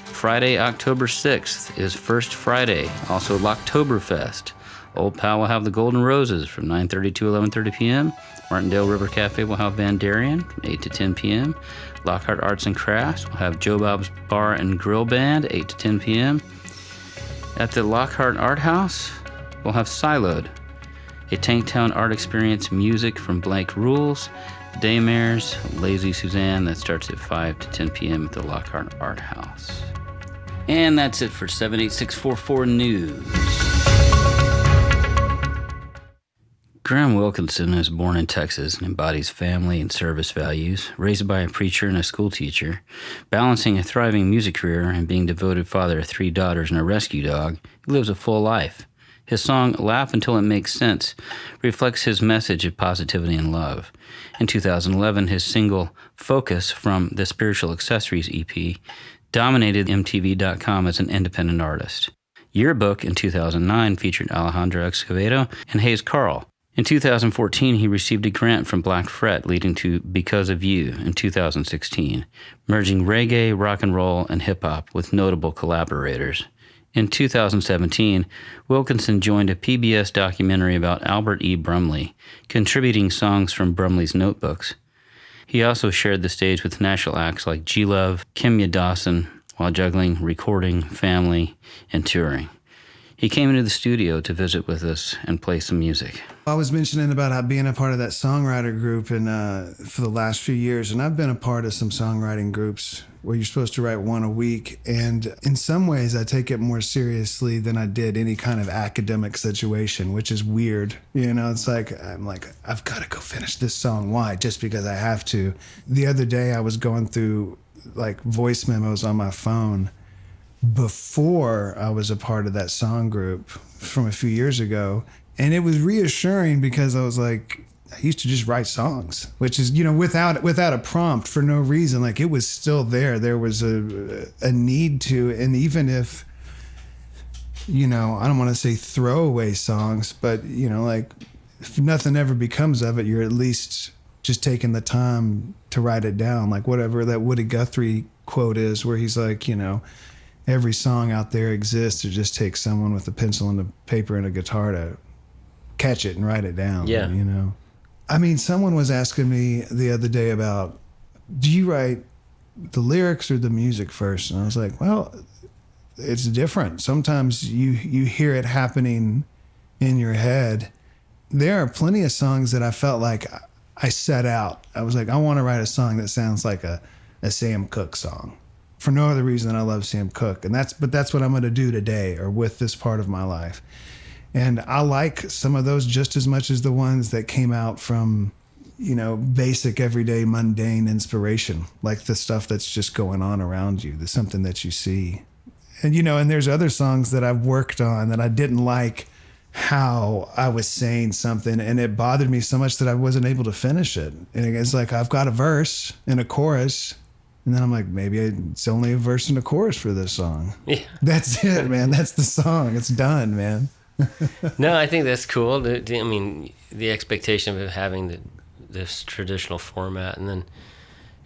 Friday, October 6th is First Friday, also Locktoberfest. Old Pal will have the Golden Roses from 9:30 to 11:30 p.m. Martindale River Cafe will have Van Darien from 8 to 10 p.m. Lockhart Arts and Crafts will have Joe Bob's Bar and Grill Band, 8 to 10 p.m. At the Lockhart Art House, we'll have Siloed, a Tanktown art experience, music from Blank Rules, Daymares, Lazy Suzanne. That starts at 5 to 10 p.m. at the Lockhart Art House. And that's it for 78644 News. Graham Wilkinson is born in Texas and embodies family and service values. Raised by a preacher and a school teacher, balancing a thriving music career and being devoted father of 3 daughters and a rescue dog, he lives a full life. His song, Laugh Until It Makes Sense, reflects his message of positivity and love. In 2011, his single, Focus, from the Spiritual Accessories EP, dominated MTV.com as an independent artist. Yearbook in 2009 featured Alejandro Escovedo and Hayes Carl. In 2014, he received a grant from Black Fret, leading to Because of You in 2016, merging reggae, rock and roll, and hip-hop with notable collaborators. In 2017, Wilkinson joined a PBS documentary about Albert E. Brumley, contributing songs from Brumley's notebooks. He also shared the stage with national acts like G-Love, Kimya Dawson, while juggling recording, family, and touring. He came into the studio to visit with us and play some music. I was mentioning about being a part of that songwriter group for the last few years, and I've been a part of some songwriting groups where you're supposed to write one a week, and in some ways I take it more seriously than I did any kind of academic situation, which is weird. You know, it's like, I'm like, I've got to go finish this song. Why? Just because I have to. The other day I was going through like voice memos on my phone before I was a part of that song group from a few years ago. And it was reassuring because I was like, I used to just write songs, which is, you know, without a prompt for no reason. Like, it was still there. There was a need to, and even if, you know, I don't want to say throwaway songs, but, you know, like, if nothing ever becomes of it, you're at least just taking the time to write it down. Like whatever that Woody Guthrie quote is, where he's like, you know, every song out there exists. It just takes someone with a pencil and a paper and a guitar to catch it and write it down. Yeah. You know? I mean, someone was asking me the other day about, do you write the lyrics or the music first? And I was like, well, it's different. Sometimes you hear it happening in your head. There are plenty of songs that I felt like I set out. I was like, I want to write a song that sounds like a Sam Cooke song, for no other reason than I love Sam Cooke. But that's what I'm going to do today, or with this part of my life. And I like some of those just as much as the ones that came out from, you know, basic, everyday, mundane inspiration, like the stuff that's just going on around you, the something that you see. And, you know, and there's other songs that I've worked on that I didn't like how I was saying something, and it bothered me so much that I wasn't able to finish it. And it's like, I've got a verse and a chorus, and then I'm like, maybe it's only a verse and a chorus for this song. Yeah. That's it, man. That's the song. It's done, man. No, I think that's cool. I mean, the expectation of having this traditional format and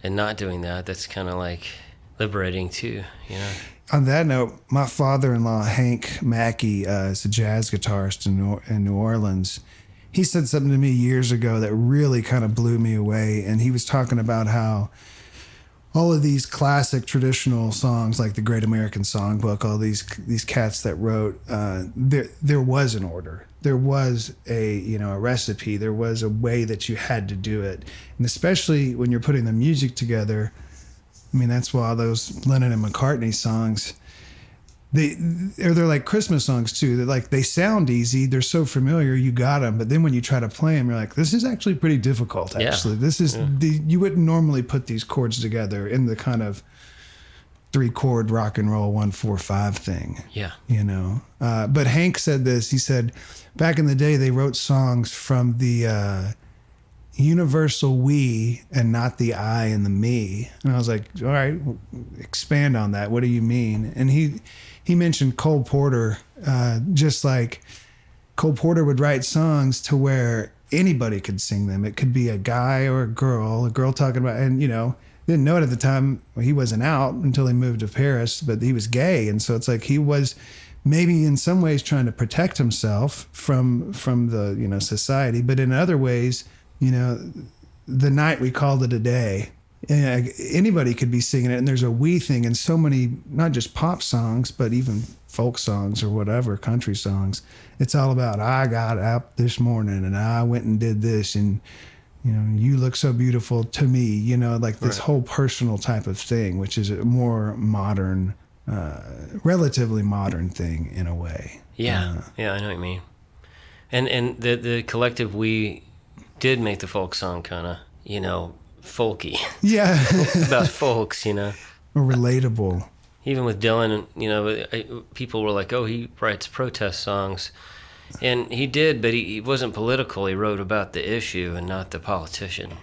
not doing that, that's kind of like liberating too, you know? On that note, my father-in-law, Hank Mackey, is a jazz guitarist in New Orleans. He said something to me years ago that really kind of blew me away. And he was talking about how all of these classic traditional songs like the Great American Songbook, all these cats that wrote, there was an order. There was a recipe. There was a way that you had to do it. And especially when you're putting the music together, I mean, that's why those Lennon and McCartney songs, they're like Christmas songs too. They're like, they sound easy. They're so familiar. You got them. But then when you try to play them, you're like, this is actually pretty difficult. Actually, this is you wouldn't normally put these chords together in the kind of 3-chord rock and roll 1-4-5 thing. Yeah. But Hank said this. He said, back in the day, they wrote songs from the universal we and not the I and the me. And I was like, all right, expand on that. What do you mean? And he mentioned Cole Porter, just like Cole Porter would write songs to where anybody could sing them. It could be a guy or a girl talking about, and didn't know it at the time. He wasn't out until he moved to Paris, but he was gay. And so it's like he was maybe in some ways trying to protect himself from the, society, but in other ways, the night we called it a day, anybody could be singing it. And there's a we thing in so many, not just pop songs, but even folk songs or whatever, country songs. It's all about, I got up this morning and I went and did this. And, you look so beautiful to me, like this whole personal type of thing, which is a more modern, relatively modern thing in a way. Yeah. Yeah, I know what you mean. And the collective we did make the folk song kind of, folky. Yeah. About folks, Or relatable. Even with Dylan, people were like, oh, he writes protest songs. And he did, but he wasn't political. He wrote about the issue and not the politician,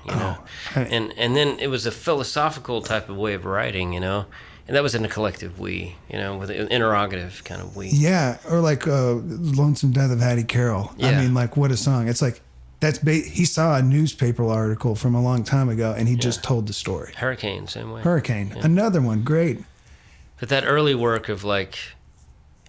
And then it was a philosophical type of way of writing, And that was in a collective we, with an interrogative kind of we. Yeah, or like Lonesome Death of Hattie Carroll. Yeah. I mean, like, what a song. It's like, he saw a newspaper article from a long time ago, and he just told the story. Hurricane, same way. Hurricane, another one, great. But that early work of like,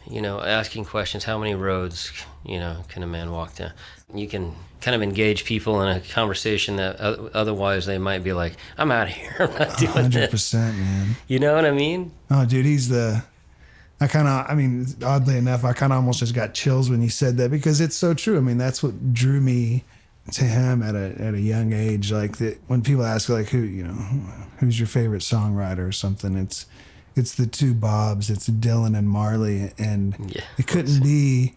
asking questions, how many roads, can a man walk down? You can kind of engage people in a conversation that otherwise they might be like, I'm out of here. I'm not doing 100%, this. Man. You know what I mean? Oh, dude, oddly enough, I kind of almost just got chills when you said that, because it's so true. I mean, that's what drew me to him at a young age. Like, when people ask, like, who's your favorite songwriter or something, it's the two Bobs. It's Dylan and Marley, and it couldn't be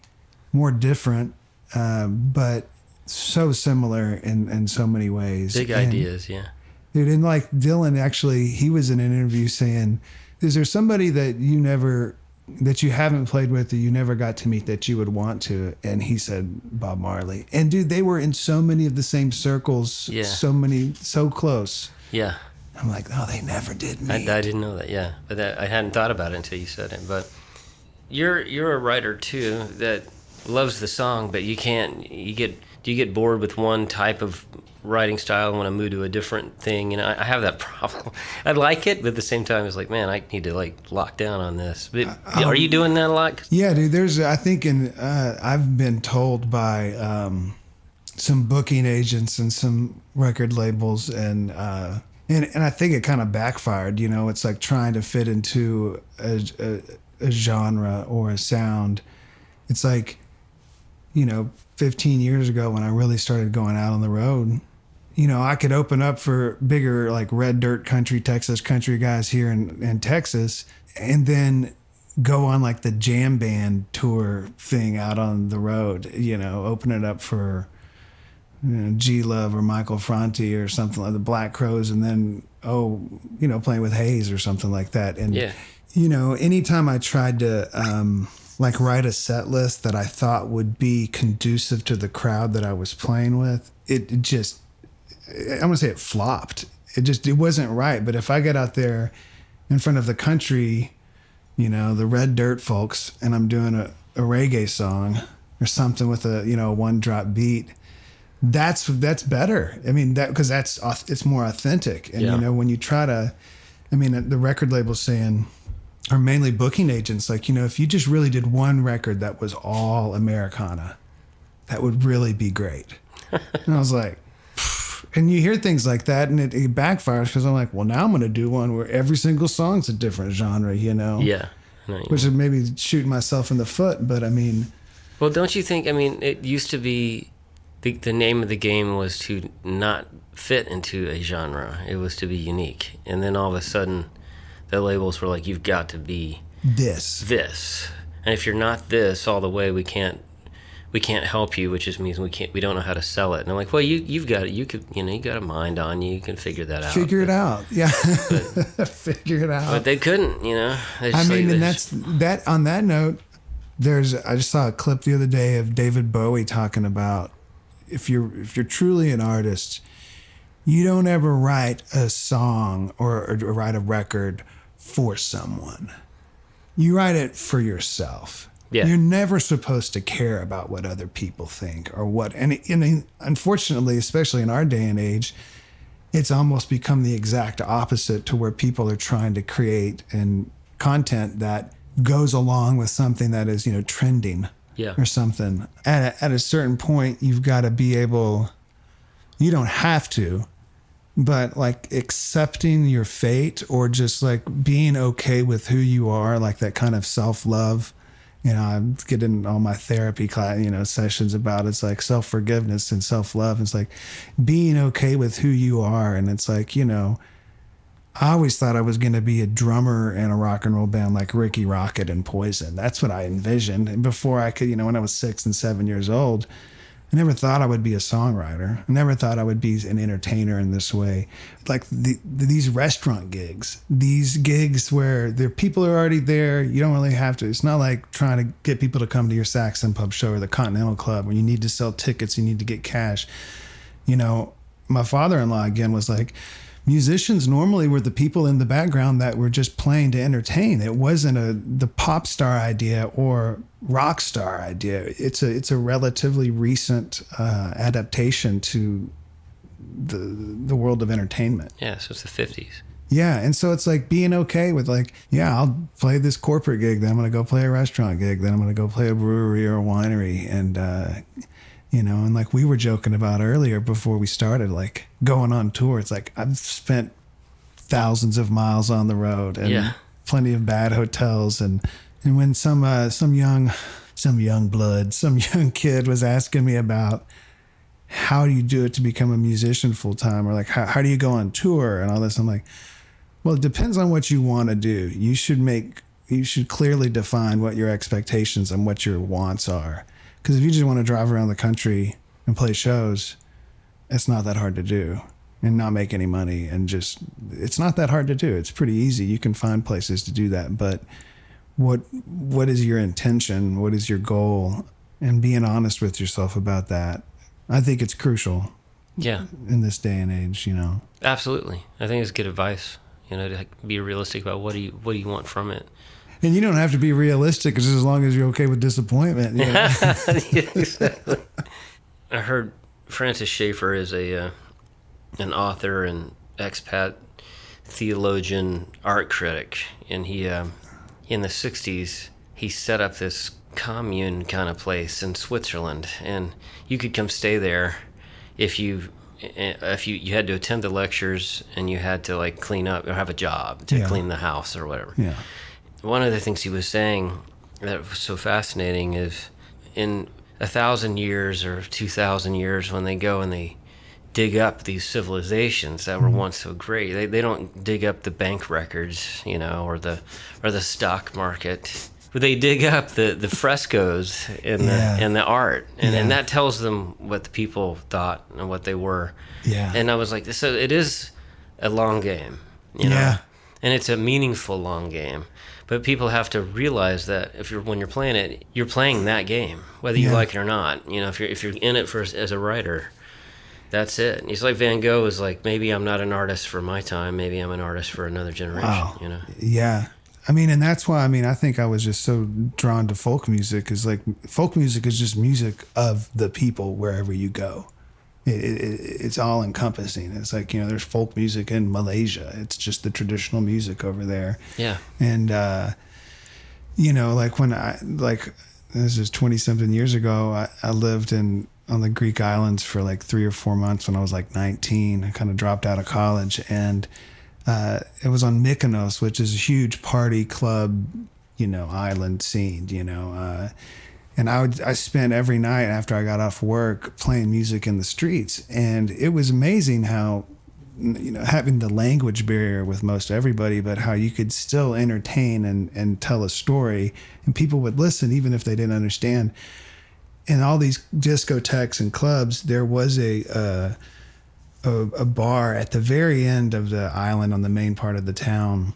more different, but so similar in so many ways. Big ideas, yeah. Dude, and like Dylan, actually, he was in an interview saying, is there somebody that you haven't played with, that you never got to meet, that you would want to? And he said Bob Marley. And dude, they were in so many of the same circles, so close. Yeah. I'm like, oh, they never did meet. I didn't know that, yeah. But I hadn't thought about it until you said it. But you're a writer too that loves the song, but do you get bored with one type of writing style and want to move to a different thing? I have that problem. I like it, but at the same time, it's like, man, I need to like lock down on this. But are you doing that a lot? Yeah, dude. I've been told by some booking agents and some record labels, and I think it kind of backfired. It's like trying to fit into a genre or a sound. It's like, 15 years ago when I really started going out on the road, I could open up for bigger, like Red Dirt Country, Texas country guys here in Texas, and then go on like the jam band tour thing out on the road, open it up for G-Love or Michael Franti or something like the Black Crowes, and then, playing with Hayes or something like that. And, anytime I tried to write a set list that I thought would be conducive to the crowd that I was playing with, it just, I'm going to say it flopped. It wasn't right. But if I get out there in front of the country, the Red Dirt folks, and I'm doing a reggae song or something with a, one drop beat, that's better. I mean, because it's more authentic. And, when you try to, the record label's saying, or mainly booking agents, like, if you just really did one record that was all Americana, that would really be great. And I was like, And you hear things like that, and it backfires because I'm like, well, now I'm going to do one where every single song's a different genre, you know? Yeah. Which is maybe shooting myself in the foot, but I mean... Well, don't you think, I mean, it used to be, the name of the game was to not fit into a genre. It was to be unique. And then all of a sudden, the labels were like, you've got to be... This. And if you're not this all the way, we can't help you, which just means we don't know how to sell it. And I'm like, well, you got a mind on you. You can figure that out. Figure it out. Yeah. Figure it out. But they couldn't, you know. I mean, and that's that. On that note, I just saw a clip the other day of David Bowie talking about if you're truly an artist, you don't ever write a song or write a record for someone. You write it for yourself. Yeah. You're never supposed to care about what other people think or what. And unfortunately, especially in our day and age, it's almost become the exact opposite to where people are trying to create content that goes along with something that is, trending or something. At a certain point, you've got to be able, you don't have to, but like accepting your fate or just like being okay with who you are, like that kind of self-love. I get in all my therapy class, sessions about it's like self-forgiveness and self-love. It's like being okay with who you are. And it's like, I always thought I was going to be a drummer in a rock and roll band like Ricky Rocket and Poison. That's what I envisioned. And before I could, when I was 6 and 7 years old, I never thought I would be a songwriter. I never thought I would be an entertainer in this way. Like these restaurant gigs, these gigs where people are already there. You don't really have to. It's not like trying to get people to come to your Saxon Pub show or the Continental Club when you need to sell tickets, you need to get cash. My father-in-law, again, was like, musicians normally were the people in the background that were just playing to entertain. It wasn't the pop star idea or rock star idea. It's a relatively recent adaptation to the world of entertainment. Yeah, so it's the 50s. Yeah, and so it's like being okay with like, yeah, I'll play this corporate gig, then I'm going to go play a restaurant gig, then I'm going to go play a brewery or a winery, and and like we were joking about earlier before we started, like going on tour, it's like I've spent thousands of miles on the road and plenty of bad hotels. And when some young kid was asking me about how do you do it to become a musician full time, or like how do you go on tour and all this, I'm like, well, it depends on what you want to do. You should clearly define what your expectations and what your wants are. Because if you just want to drive around the country and play shows, it's not that hard to do and not make any money. And it's not that hard to do. It's pretty easy. You can find places to do that. But what is your intention? What is your goal? And being honest with yourself about that, I think it's crucial. Yeah. In this day and age, Absolutely. I think it's good advice, to be realistic about what do you want from it. And you don't have to be realistic just as long as you're okay with disappointment. Yeah, exactly. I heard Francis Schaeffer is an author and expat theologian, art critic, and he in the 60s he set up this commune kind of place in Switzerland, and you could come stay there if you had to attend the lectures and you had to like clean up or have a job to clean the house or whatever. Yeah. One of the things he was saying that was so fascinating is in 1,000 years or 2,000 years, when they go and they dig up these civilizations that were once so great, they don't dig up the bank records, or the stock market. But they dig up the frescoes and the art, and that tells them what the people thought and what they were. Yeah. And I was like, so it is a long game, know, and it's a meaningful long game. But people have to realize that when you're playing it, you're playing that game, whether you like it or not. If you're in it as a writer, that's it. It's like Van Gogh is like, maybe I'm not an artist for my time, maybe I'm an artist for another generation. Wow. Yeah. I mean, and that's why, I think I was just so drawn to folk music, is like folk music is just music of the people wherever you go. It's all encompassing. It's like, there's folk music in Malaysia. It's just the traditional music over there. Yeah. And, like when this is 20 something years ago, I lived in on the Greek islands for like 3 or 4 months when I was like 19. I kind of dropped out of college, and it was on Mykonos, which is a huge party club, island scene, and I spent every night after I got off work playing music in the streets. And it was amazing how, having the language barrier with most everybody, but how you could still entertain and tell a story, and people would listen even if they didn't understand. In all these discotheques and clubs, there was a bar at the very end of the island on the main part of the town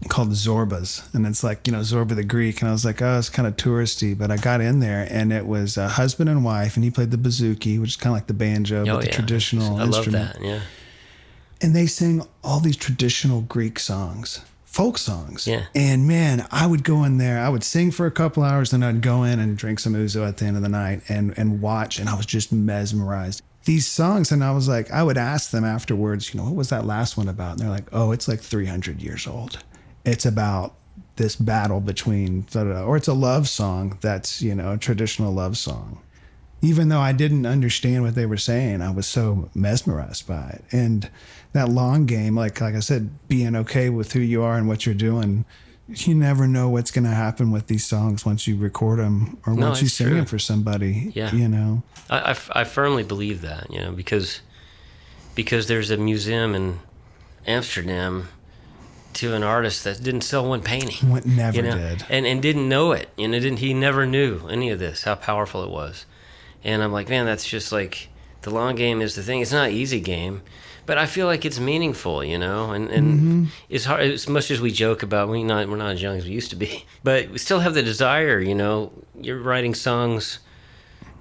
called Zorba's. And it's like, Zorba the Greek. And I was like, oh, it's kind of touristy. But I got in there, and it was a husband and wife, and he played the bouzouki, which is kind of like the banjo, but the traditional instrument. I love that, yeah. And they sang all these traditional Greek songs, folk songs. Yeah. And man, I would go in there, I would sing for a couple hours, then I'd go in and drink some ouzo at the end of the night and watch, and I was just mesmerized. These songs, and I was like, I would ask them afterwards, what was that last one about? And they're like, oh, it's like 300 years old. It's about this battle between, or it's a love song that's, a traditional love song. Even though I didn't understand what they were saying, I was so mesmerized by it. And that long game, like I said, being okay with who you are and what you're doing, you never know what's going to happen with these songs once you record them or once you sing them for somebody. Yeah. I firmly believe that, because there's a museum in Amsterdam to an artist that didn't sell one painting. Never did. And didn't know it. He never knew any of this, how powerful it was. And I'm like, man, that's just like, the long game is the thing. It's not an easy game, but I feel like it's meaningful, and it's hard, as much as we joke about, we're not as young as we used to be, but we still have the desire, you're writing songs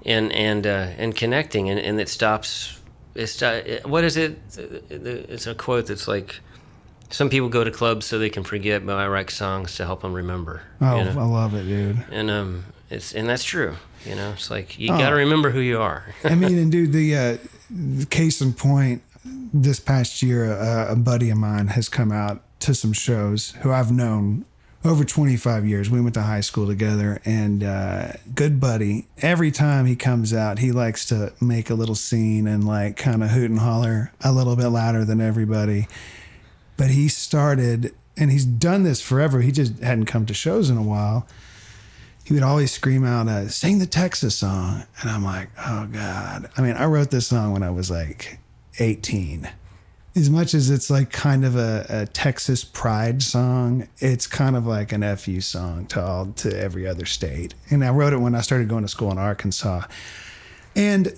and connecting, and it stops, what is it? It's a quote that's like, some people go to clubs so they can forget, but I write songs to help them remember. Oh, I love it, dude. And that's true. It's like, you got to remember who you are. I mean, and dude, the case in point, this past year, a buddy of mine has come out to some shows who I've known over 25 years. We went to high school together, and good buddy. Every time he comes out, he likes to make a little scene and like kind of hoot and holler a little bit louder than everybody. But he started, and he's done this forever. He just hadn't come to shows in a while. He would always scream out, sing the Texas song. And I'm like, oh God. I mean, I wrote this song when I was like 18. As much as it's like kind of a Texas pride song, it's kind of like an FU song to every other state. And I wrote it when I started going to school in Arkansas. And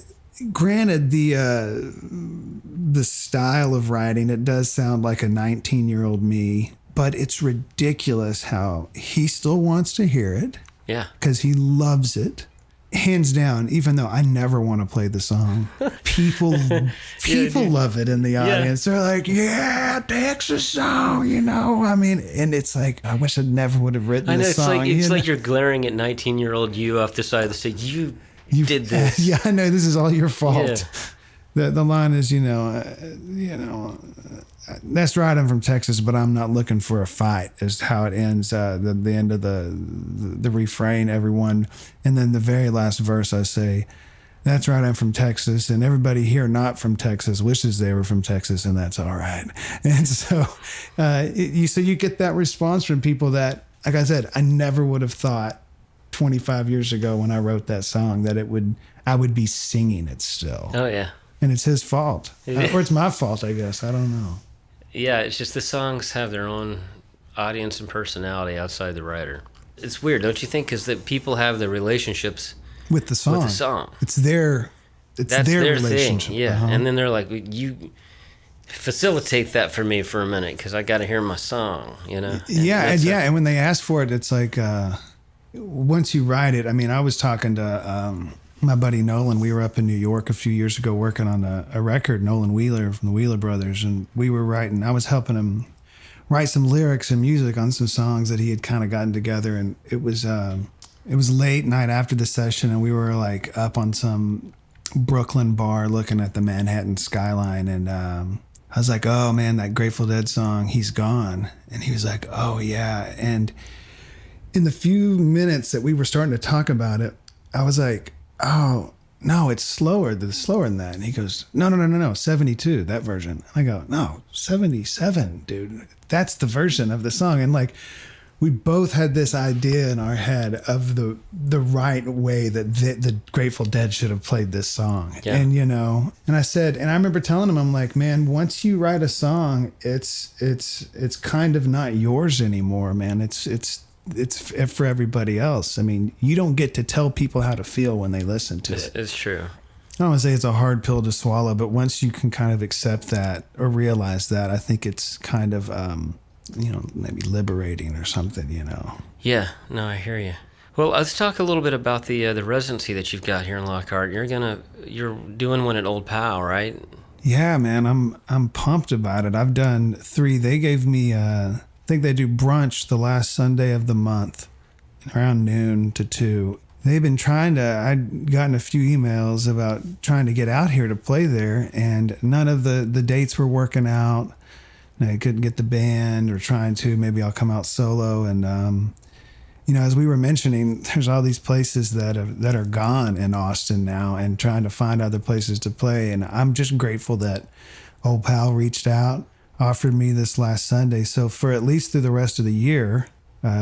granted, the style of writing, it does sound like a 19-year-old me, but it's ridiculous how he still wants to hear it. Yeah. Because he loves it. Hands down, even though I never want to play the song, people love it in the audience. They're like, yeah, Texas song, I mean, and it's like, I wish I never would have written this song. It's like you're glaring at 19-year-old you off the side of the stage. You did this. Yeah, I know, this is all your fault. Yeah. The line is, that's right, I'm from Texas, but I'm not looking for a fight, is how it ends, the end of the refrain, everyone. And then the very last verse, I say, that's right, I'm from Texas, and everybody here not from Texas wishes they were from Texas, and that's all right. And so, you get that response from people that, like I said, I never would have thought 25 years ago when I wrote that song that I would be singing it still. Oh, yeah. And it's his fault. Or it's my fault, I guess. I don't know. Yeah, it's just the songs have their own audience and personality outside the writer. It's weird, don't you think? Because the people have the relationships with the song. It's their relationship. Thing. Yeah, and then they're like, you facilitate that for me for a minute because I got to hear my song, And when they ask for it, it's like once you write it. I mean, I was talking to my buddy Nolan. We were up in New York a few years ago working on a record, Nolan Wheeler from the Wheeler Brothers, and we were writing. I was helping him write some lyrics and music on some songs that he had kind of gotten together, and it was late night after the session, and we were like up on some Brooklyn bar looking at the Manhattan skyline, and I was like, oh man, that Grateful Dead song, He's Gone. And he was like, oh yeah. And in the few minutes that we were starting to talk about it, I was like, oh, no, it's slower than that. And he goes, no, 72, that version. I go, no, 77, dude. That's the version of the song. And like, we both had this idea in our head of the right way that the Grateful Dead should have played this song. Yeah. And, you know, and I remember telling him, I'm like, man, once you write a song, it's kind of not yours anymore, man. It's for everybody else. I mean, you don't get to tell people how to feel when they listen to it. It's true. I don't want to say it's a hard pill to swallow, but once you can kind of accept that or realize that, I think it's kind of, you know, maybe liberating or something, you know. Yeah, no, I hear you. Well, let's talk a little bit about the residency that you've got here in Lockhart. You're doing one at Old Pal, right? Yeah, man, I'm pumped about it. I've done 3. They gave me I think they do brunch the last Sunday of the month around noon to 2. They've been I'd gotten a few emails about trying to get out here to play there, and none of the dates were working out. I couldn't get the band, or trying to. Maybe I'll come out solo. And, you know, as we were mentioning, there's all these places that are gone in Austin now, and trying to find other places to play. And I'm just grateful that Old Pal reached out, offered me this last Sunday. So for at least through the rest of the year,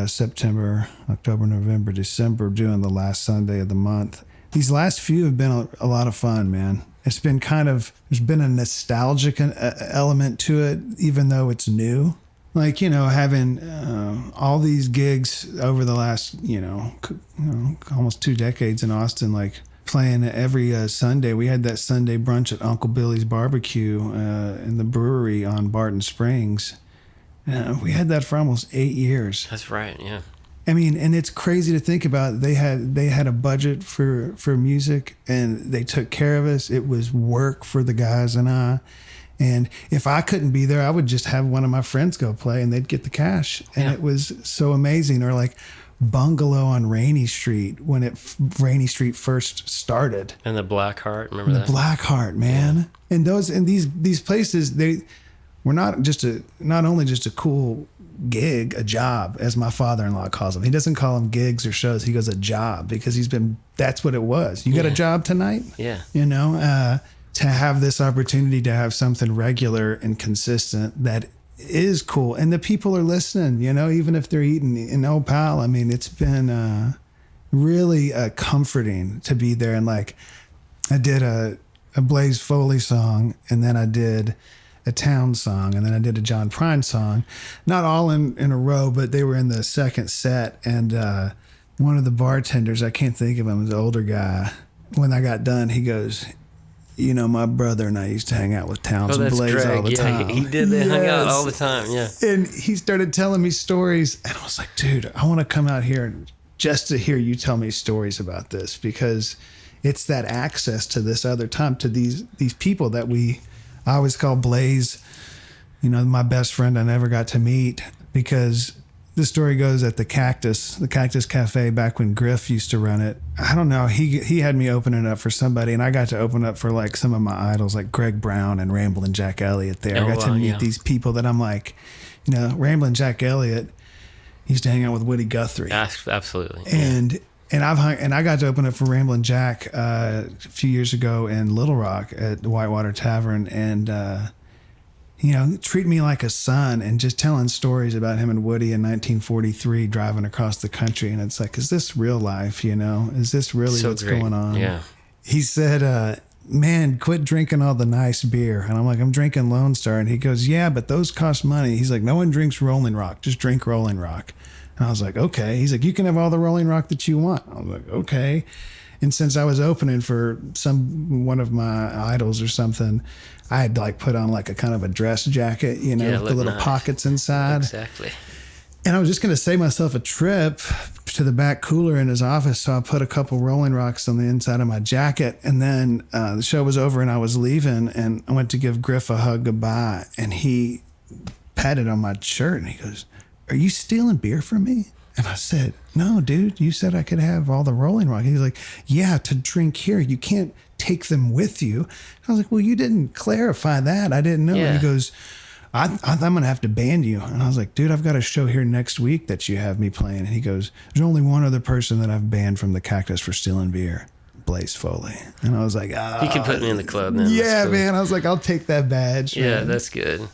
September, October, November, December, doing the last Sunday of the month. These last few have been a lot of fun, man. It's been there's been a nostalgic element to it, even though it's new. Like, you know, having all these gigs over the last, almost 2 decades in Austin, like playing every Sunday. We had that Sunday brunch at Uncle Billy's Barbecue in the brewery on Barton Springs. We had that for almost 8 years. That's right, yeah. I mean, and it's crazy to think about. They had a budget for music, and they took care of us. It was work for the guys and I. And if I couldn't be there, I would just have one of my friends go play, and they'd get the cash. And It was so amazing. Or like Bungalow on Rainy Street, when Rainy Street first started. And the Blackheart, remember that? The Blackheart, man. Yeah. And these places, they were not only just a cool gig, a job, as my father-in-law calls them. He doesn't call them gigs or shows. He goes a job, because that's what it was. You got a job tonight? Yeah. You know, to have this opportunity to have something regular and consistent that is cool. And the people are listening, you know, even if they're eating in Old Pal. I mean, it's been really comforting to be there. And like, I did a Blaze Foley song, and then I did a Town song, and then I did a John Prine song, not all in a row, but they were in the second set. And one of the bartenders, I can't think of him, was an older guy. When I got done, he goes, you know, my brother and I used to hang out with Towns and Blaze Greg. all the time. He did. They hung out all the time, yeah. And he started telling me stories, and I was like, dude, I want to come out here just to hear you tell me stories about this, because it's that access to this other time, to these people that I always call Blaze, you know, my best friend I never got to meet, because the story goes at the Cactus Cafe, back when Griff used to run it. I don't know. He had me open it up for somebody, and I got to open up for like some of my idols, like Greg Brown and Ramblin' Jack Elliott there. I got to meet these people that I'm like, you know, Ramblin' Jack Elliott used to hang out with Woody Guthrie. Absolutely. And I got to open up for Ramblin' Jack a few years ago in Little Rock at the Whitewater Tavern, and you know, treat me like a son, and just telling stories about him and Woody in 1943 driving across the country. And it's like, is this real life? You know, is this really what's going on? Yeah. He said, man, quit drinking all the nice beer. And I'm like, I'm drinking Lone Star. And he goes, yeah, but those cost money. He's like, no one drinks Rolling Rock. Just drink Rolling Rock. And I was like, okay. He's like, you can have all the Rolling Rock that you want. I was like, okay. And since I was opening for one of my idols or something, I had like put on like a kind of a dress jacket, you know, with the little pockets inside. Exactly. And I was just going to save myself a trip to the back cooler in his office. So I put a couple Rolling Rocks on the inside of my jacket. And then the show was over and I was leaving, and I went to give Griff a hug goodbye. And he patted on my shirt and he goes, are you stealing beer from me? And I said, no, dude, you said I could have all the Rolling Rock. He's like, yeah, to drink here. You can't take them with you. And I was like, well, you didn't clarify that. I didn't know. Yeah. And he goes, I'm going to have to ban you. And I was like, dude, I've got a show here next week that you have me playing. And he goes, there's only one other person that I've banned from the Cactus for stealing beer. Blaze Foley. And I was like, ah. You can put me in the club then. Yeah, cool. man. I was like, I'll take that badge. Yeah, man. that's good.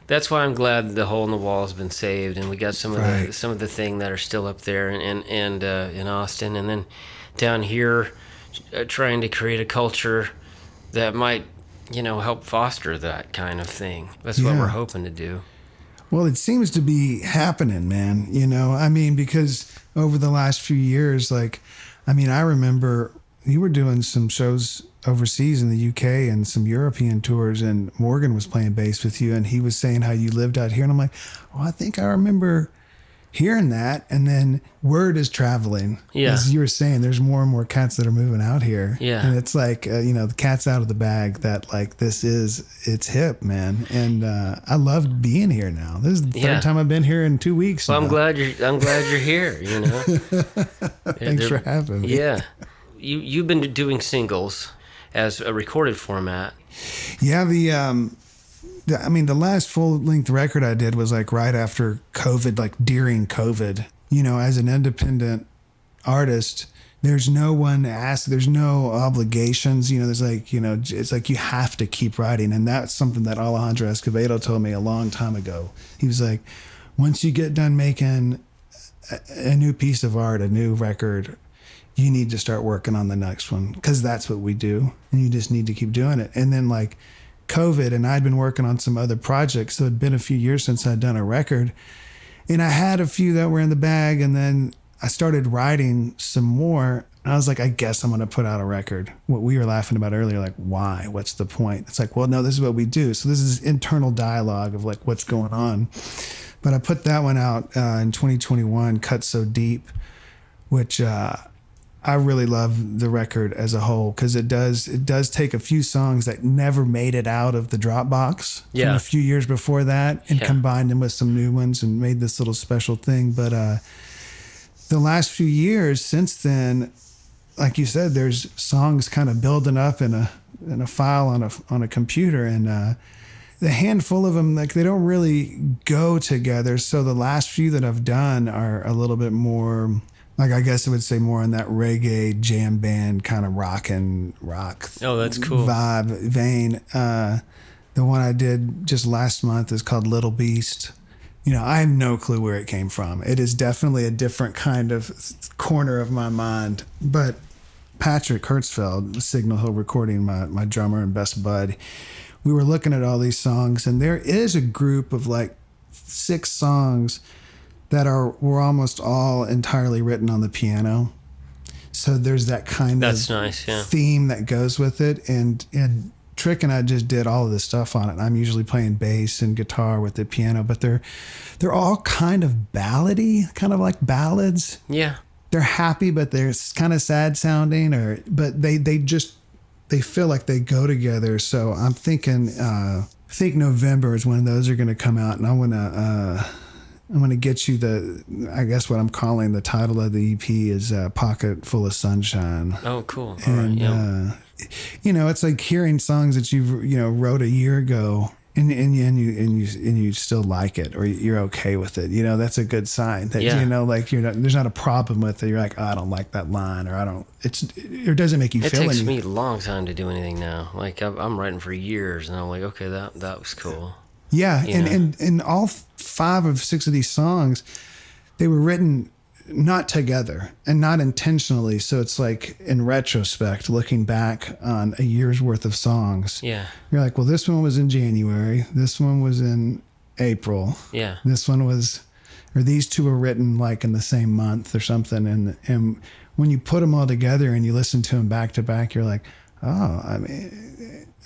That's why I'm glad the hole in the wall has been saved, and we got some of the thing that are still up there, and in Austin, and then down here, trying to create a culture that might, help foster that kind of thing. That's what we're hoping to do. Well, it seems to be happening, man. Because over the last few years, I remember you were doing some shows overseas in the UK and some European tours, and Morgan was playing bass with you, and he was saying how you lived out here, and I'm like, I think I remember hearing that. And then word is traveling. Yeah. As you were saying, there's more and more cats that are moving out here. Yeah. And it's like, the cat's out of the bag that it's hip, man. And I love being here now. This is the third time I've been here in 2 weeks. Well, now. I'm glad you're here, Thanks for having me. Yeah. You've been doing singles as a recorded format. Yeah, the last full-length record I did was right after COVID, during COVID. As an independent artist, there's no one to ask, there's no obligations. There's it's you have to keep writing. And that's something that Alejandro Escovedo told me a long time ago. He was like, once you get done making a new piece of art, a new record, you need to start working on the next one, because that's what we do, and you just need to keep doing it. And then COVID, and I'd been working on some other projects, so it'd been a few years since I'd done a record, and I had a few that were in the bag, and then I started writing some more. I was like, I guess I'm going to put out a record. What we were laughing about earlier, why? What's the point? It's well, no, this is what we do. So this is internal dialogue of what's going on. But I put that one out in 2021, Cut So Deep, which I really love the record as a whole, because it does take a few songs that never made it out of the Dropbox from a few years before that, and combined them with some new ones and made this little special thing. But the last few years since then, like you said, there's songs kind of building up in a file on a computer, and the handful of them, they don't really go together. So the last few that I've done are a little bit more, I guess I would say more in that reggae jam band kind of rock. Oh, that's cool. Vibe vein. The one I did just last month is called Little Beast. I have no clue where it came from. It is definitely a different kind of corner of my mind. But Patrick Hertzfeld, Signal Hill Recording, my drummer and best bud, we were looking at all these songs, and there is a group of 6 songs that were almost all entirely written on the piano. So there's that kind That's of nice, yeah. theme that goes with it. And Trick and I just did all of this stuff on it. I'm usually playing bass and guitar with the piano, but they're all kind of ballady, kind of like ballads. Yeah. They're happy, but they're kind of sad sounding, but they feel like they go together. So I'm thinking, I think November is when those are going to come out, and I'm going to get you I guess what I'm calling the title of the EP is Pocket Full of Sunshine. Oh, cool. And, it's like hearing songs that you wrote a year ago, and you still like it, or you're okay with it. That's a good sign that, there's not a problem with it. You're like, oh, I don't like that line, or it doesn't make you feel anything. It takes me a long time to do anything now. I'm writing for years, and I'm like, okay, that was cool. Yeah, and all 5 of 6 of these songs, they were written not together and not intentionally. So it's in retrospect, looking back on a year's worth of songs. Yeah. You're like, well, this one was in January. This one was in April. Yeah. This one was, or these 2 were written in the same month or something. And when you put them all together and you listen to them back to back, you're like, oh,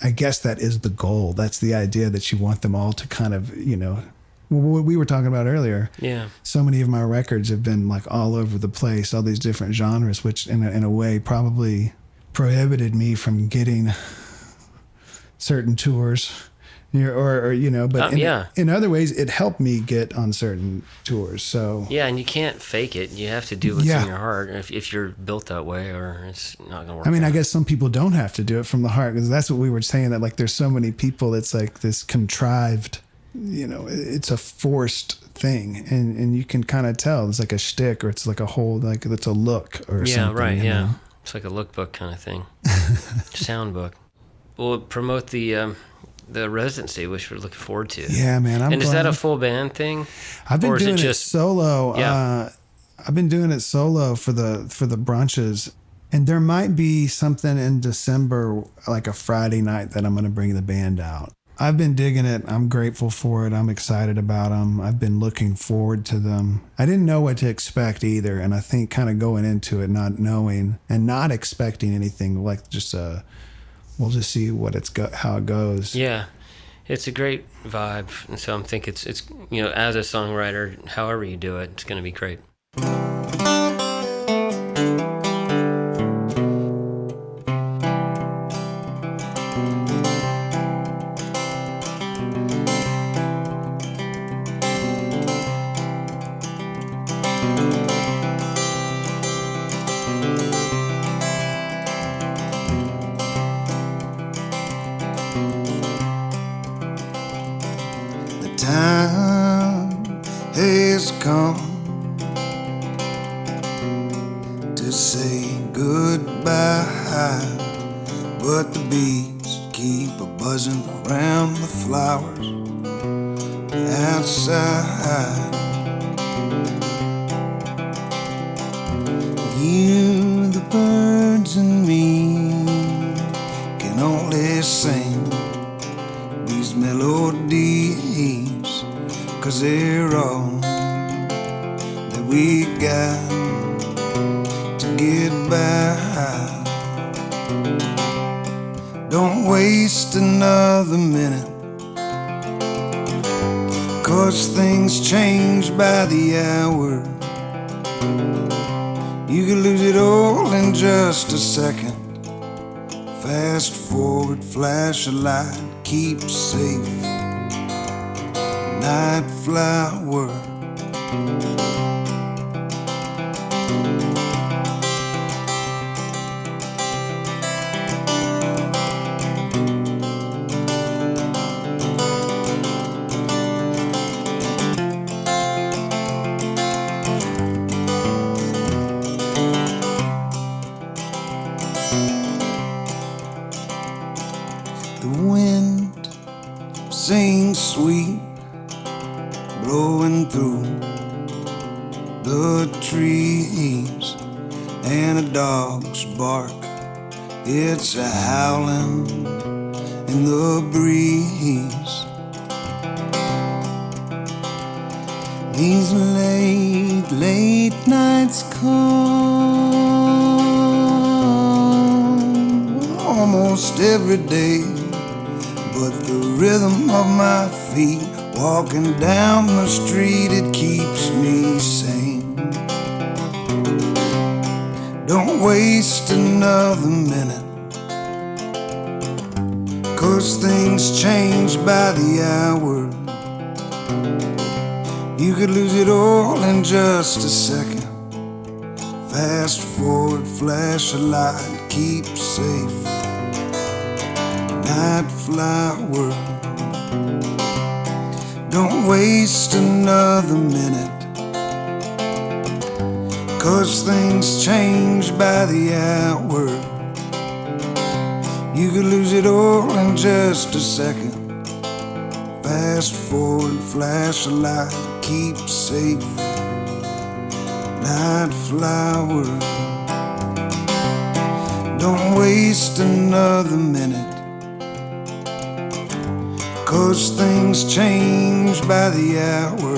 I guess that is the goal. That's the idea, that you want them all to kind of, what we were talking about earlier. Yeah. So many of my records have been all over the place, all these different genres, which in a way probably prohibited me from getting certain tours. But in other ways, it helped me get on certain tours. So yeah, and you can't fake it. You have to do what's in your heart. If you're built that way, or it's not gonna work. I guess some people don't have to do it from the heart, because that's what we were saying, that there's so many people. It's this contrived, it's a forced thing, and you can kind of tell it's like a shtick, or it's like a whole, it's a look or something. Yeah, right. Yeah. It's like a lookbook kind of thing. Sound book. We'll promote the residency, which we're looking forward to. Yeah, man. And is that a full band thing? I've been doing just it solo. Yeah. I've been doing it solo for the brunches. And there might be something in December, like a Friday night, that I'm going to bring the band out. I've been digging it. I'm grateful for it. I'm excited about them. I've been looking forward to them. I didn't know what to expect either. And I think kind of going into it, not knowing and not expecting anything, like just we'll just see how it goes. Yeah. It's a great vibe. And so I'm thinking it's as a songwriter, however you do it, it's going to be great. Time has come to say goodbye, but the bees keep a-buzzing around the flowers outside. You, the birds, and me can only sing these melodies, 'cause they're all that we got to get by. Don't waste another minute, 'cause things change by the hour. You could lose it all in just a second. Fast forward, flash a light, keep safe. Night flower. The wind sings sweet, blowing through the trees, and a dog's bark, it's a howling in the breeze. These late nights come almost every day, but the rhythm of my feet walking down the street, it keeps me sane. Don't waste another minute, 'cause things change by the hour. You could lose it all in just a second. Fast forward, flash a light, keep safe. Night flower. Don't waste another minute, 'cause things change by the hour. You could lose it all in just a second. Fast forward, flash a light, keep safe. Night flower. Don't waste another minute, 'cause things change by the hour.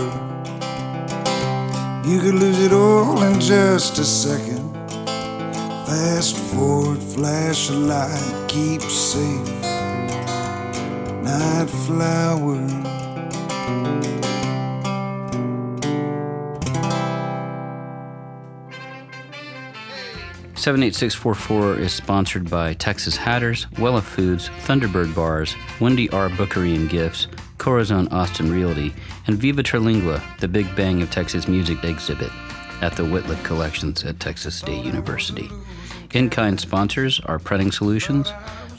You could lose it all in just a second. Fast forward, flash a light, keep safe. Night flower. 78644 is sponsored by Texas Hatters, Wella Foods, Thunderbird Bars, Wendy R. Bookery and Gifts, Corazon Austin Realty, and Viva Terlingua, the Big Bang of Texas Music exhibit at the Whitliff Collections at Texas State University. In-kind sponsors are Printing Solutions,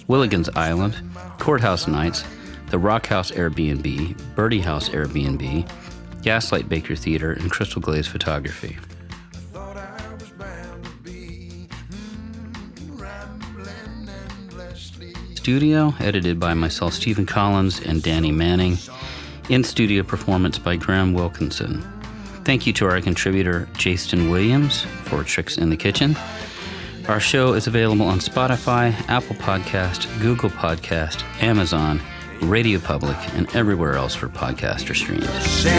Willigan's Island, Courthouse Nights, the Rock House Airbnb, Birdie House Airbnb, Gaslight Baker Theater, and Crystal Glaze Photography. studio, edited by myself, Stephen Collins, and Danny Manning. In-studio performance by Graham Wilkinson. Thank you to our contributor, Jason Williams, for Tricks in the Kitchen. Our show is available on Spotify, Apple Podcast, Google Podcast, Amazon, Radio Public, and everywhere else where podcasts are streamed. Thanks for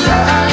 listening.